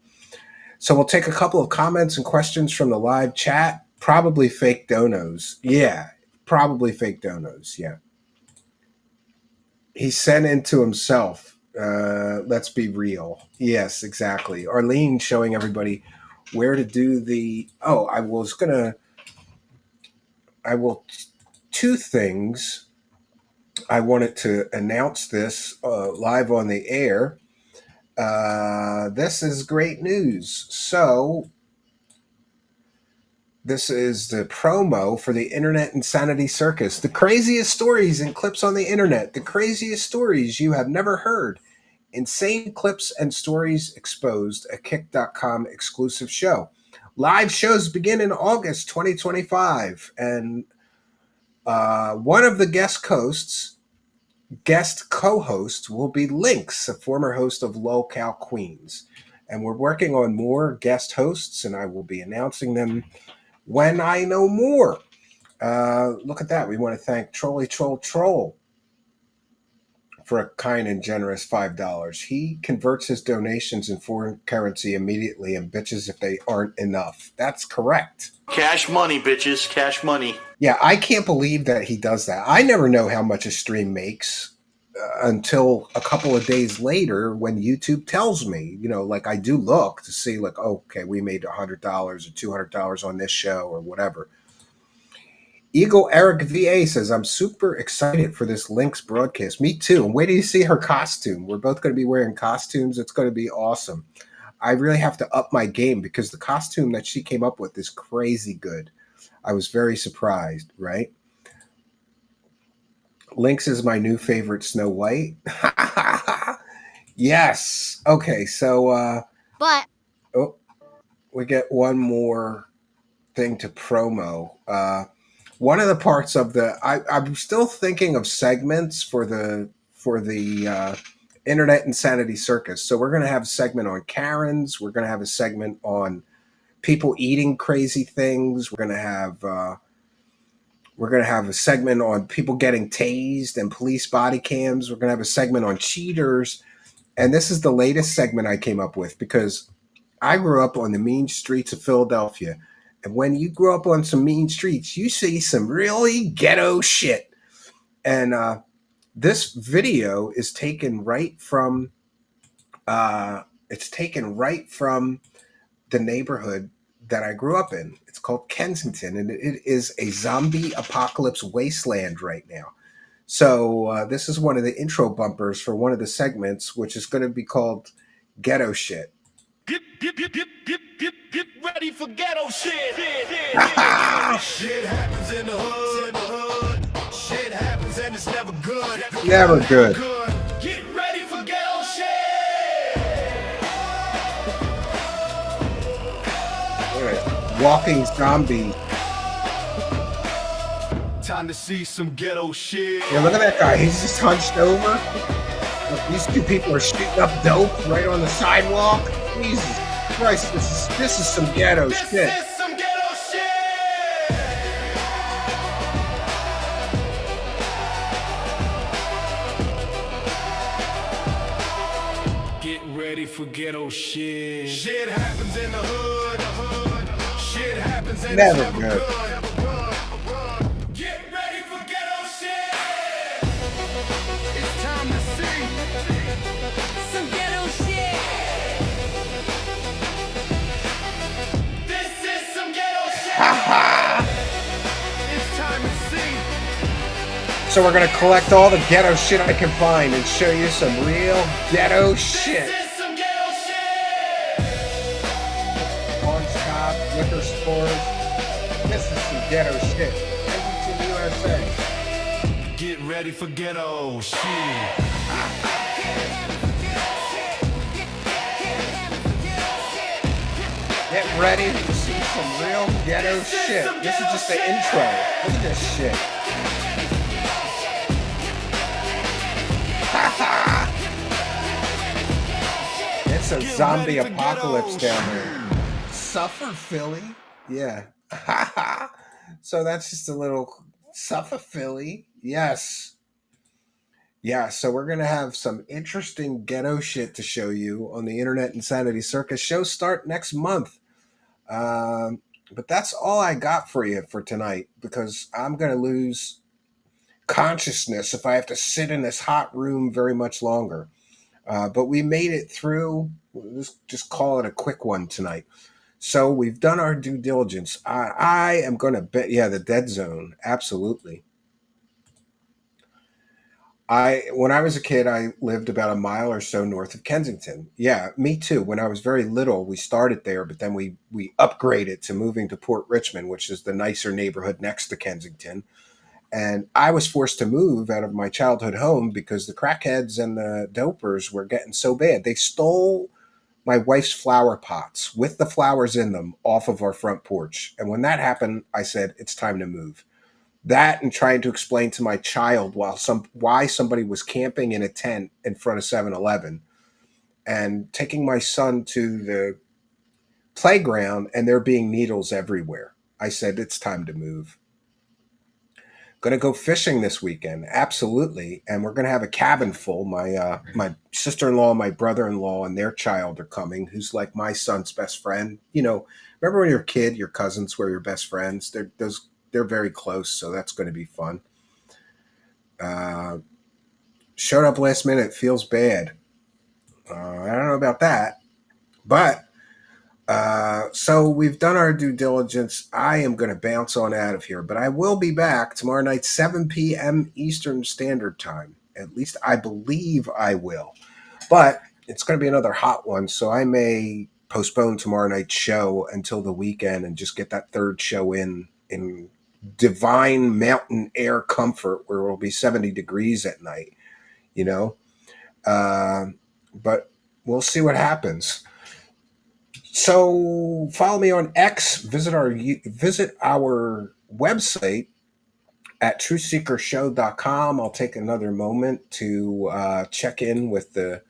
So we'll take a couple of comments and questions from the live chat. Probably fake donos. Yeah, probably fake donos. Yeah. He sent into himself. Let's be real. Yes, exactly. Arlene showing everybody where to do the. Oh, two things. I wanted to announce this live on the air. This is great news. So this is the promo for the Internet Insanity Circus. The craziest stories and clips on the internet. The craziest stories you have never heard. Insane clips and stories exposed. A Kick.com exclusive show. Live shows begin in August 2025. And one of the guest co-hosts will be Lynx, a former host of Locale Queens. And we're working on more guest hosts, and I will be announcing them when I know more. Look at that. We want to thank Trolly Troll for a kind and generous $5. He converts his donations in foreign currency immediately and bitches if they aren't enough. That's correct. Cash money, bitches. Cash money. Yeah, I can't believe that he does that. I never know how much a stream makes until a couple of days later when YouTube tells me. Like I do look to see like, okay, we made $100 or $200 on this show or whatever. Eagle Eric VA says, I'm super excited for this Lynx broadcast. Me too. And wait till you see her costume. We're both going to be wearing costumes. It's going to be awesome. I really have to up my game because the costume that she came up with is crazy good. I was very surprised, right? Lynx is my new favorite Snow White. Yes. Okay, so we get one more thing to promo. One of the parts of I'm still thinking of segments for the Internet Insanity Circus. So we're going to have a segment on Karens. We're going to have a segment on people eating crazy things. We're going to have a segment on people getting tased and police body cams. We're going to have a segment on cheaters. And this is the latest segment I came up with because I grew up on the mean streets of Philadelphia. And when you grow up on some mean streets, you see some really ghetto shit. And this video is taken right from the neighborhood that I grew up in. It's called Kensington, and it is a zombie apocalypse wasteland right now. So this is one of the intro bumpers for one of the segments, which is going to be called Ghetto Shit. Get ready for ghetto shit. Shit happens in the hood. Shit happens and it's never good. Never good. Get ready for ghetto shit. Walking zombie. Time to see some ghetto shit. Yeah, look at that guy. He's just hunched over. Look, these two people are shooting up dope right on the sidewalk. Jesus Christ, this is some ghetto shit. This is some ghetto shit. Get ready for ghetto shit. Shit happens in the hood. Shit happens and Never it's good. Get ready for ghetto shit. It's time to see some ghetto shit. This is some ghetto shit. It's time to see. So we're gonna collect all the ghetto shit I can find and show you some real ghetto shit. This is some ghetto shit. Pawn shop, liquor stores. This is some ghetto shit. Kensington, USA. Get ready for ghetto shit. Get ready to see some real ghetto shit. This is just the intro. Look at this shit. It's a zombie apocalypse down there. Suffer, Philly? Yeah. So that's just a little Suffer, Philly. Yes. Yeah, so we're going to have some interesting ghetto shit to show you on the Internet Insanity Circus. Shows start next month. But that's all I got for you for tonight because I'm going to lose consciousness if I have to sit in this hot room very much longer. But we made it through. Let's just call it a quick one tonight. So we've done our due diligence. I am going to bet, yeah, the dead zone. Absolutely. When I was a kid, I lived about a mile or so north of Kensington. Yeah, me too. When I was very little, we started there, but then we upgraded to moving to Port Richmond, which is the nicer neighborhood next to Kensington. And I was forced to move out of my childhood home because the crackheads and the dopers were getting so bad. They stole my wife's flower pots with the flowers in them off of our front porch. And when that happened, I said, it's time to move. That and trying to explain to my child why somebody was camping in a tent in front of 7-Eleven and taking my son to the playground and there being needles everywhere. I said, it's time to move. Going to go fishing this weekend. Absolutely. And we're going to have a cabin full. My sister-in-law, my brother-in-law, and their child are coming, who's like my son's best friend. You know, remember when you're a kid, your cousins were your best friends? They're very close, so that's going to be fun. Showed up last minute. Feels bad. I don't know about that. But so we've done our due diligence. I am going to bounce on out of here, but I will be back tomorrow night, 7 p.m. Eastern Standard Time. At least I believe I will. But it's going to be another hot one, so I may postpone tomorrow night's show until the weekend and just get that third show in divine mountain air comfort where it'll be 70 degrees at night, you know. But we'll see what happens. So follow me on X, visit our website at truthseekershow.com. I'll take another moment to check in with the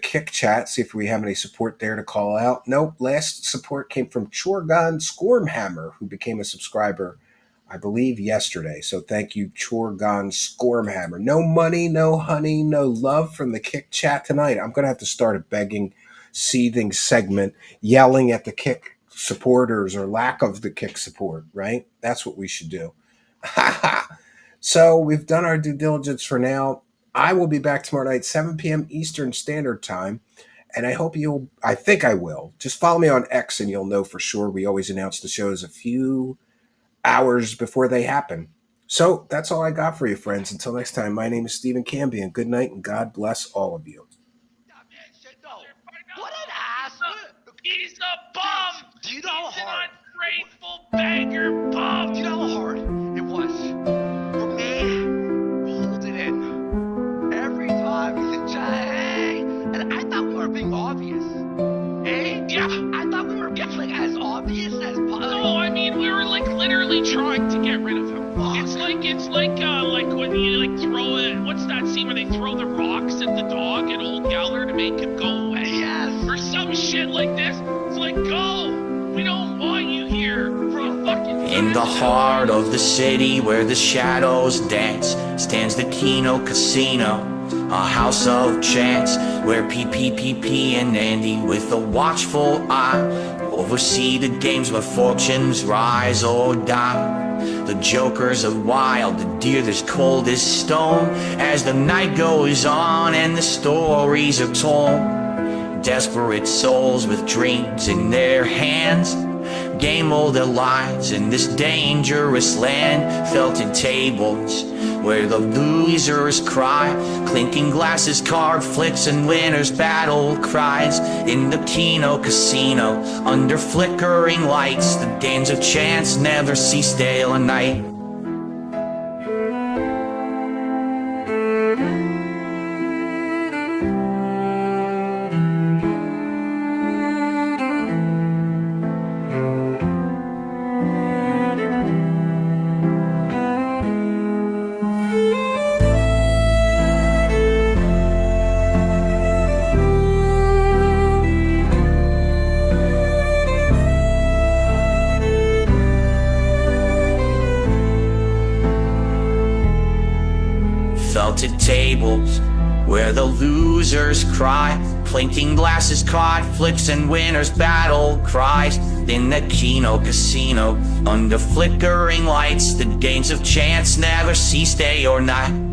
Kick chat, see if we have any support there to call out. Nope, last support came from Chorgon Scormhammer, who became a subscriber I believe yesterday. So thank you, Chorgon Scormhammer. No money, no honey, no love from the Kick chat tonight. I'm going to have to start a begging, seething segment, yelling at the Kick supporters or lack of the Kick support, right? That's what we should do. So we've done our due diligence for now. I will be back tomorrow night, 7 p.m. Eastern Standard Time. And I think I will. Just follow me on X and you'll know for sure. We always announce the shows a few hours before they happen. So that's all I got for you, friends. Until next time, my name is Stephen Cambion. Good night and God bless all of you. What an ass! He's a bum! Do you know how hard? He's an ungrateful beggar bum! Do you know how hard it was for me to hold it in every time he'd say, hey! And I thought we were being obvious. Hey? Yeah! I thought we were getting like as obvious as possible. No, I mean we were like literally trying to get rid of him. It's like when you like throw it. What's that scene where they throw the rocks at the dog and Old Geller to make him go away? Yes. Or some shit like this. It's like, go. We don't want you here for a fucking. In the heart of the city where the shadows dance stands the Keno Casino, a house of chance where PPPP and Andy with a watchful eye oversee the games where fortunes rise or die. The jokers are wild, the deer that's cold as stone as the night goes on and the stories are told. Desperate souls with dreams in their hands game all their lives in this dangerous land. Felted tables where the losers cry, clinking glasses, card flicks, and winners' battle cries. In the Keno Casino, under flickering lights, the games of chance never cease day or night. Felted tables where the losers cry, clinking glasses, card flips, and winners' battle cries. In the Keno Casino, under flickering lights, the games of chance never cease day or night.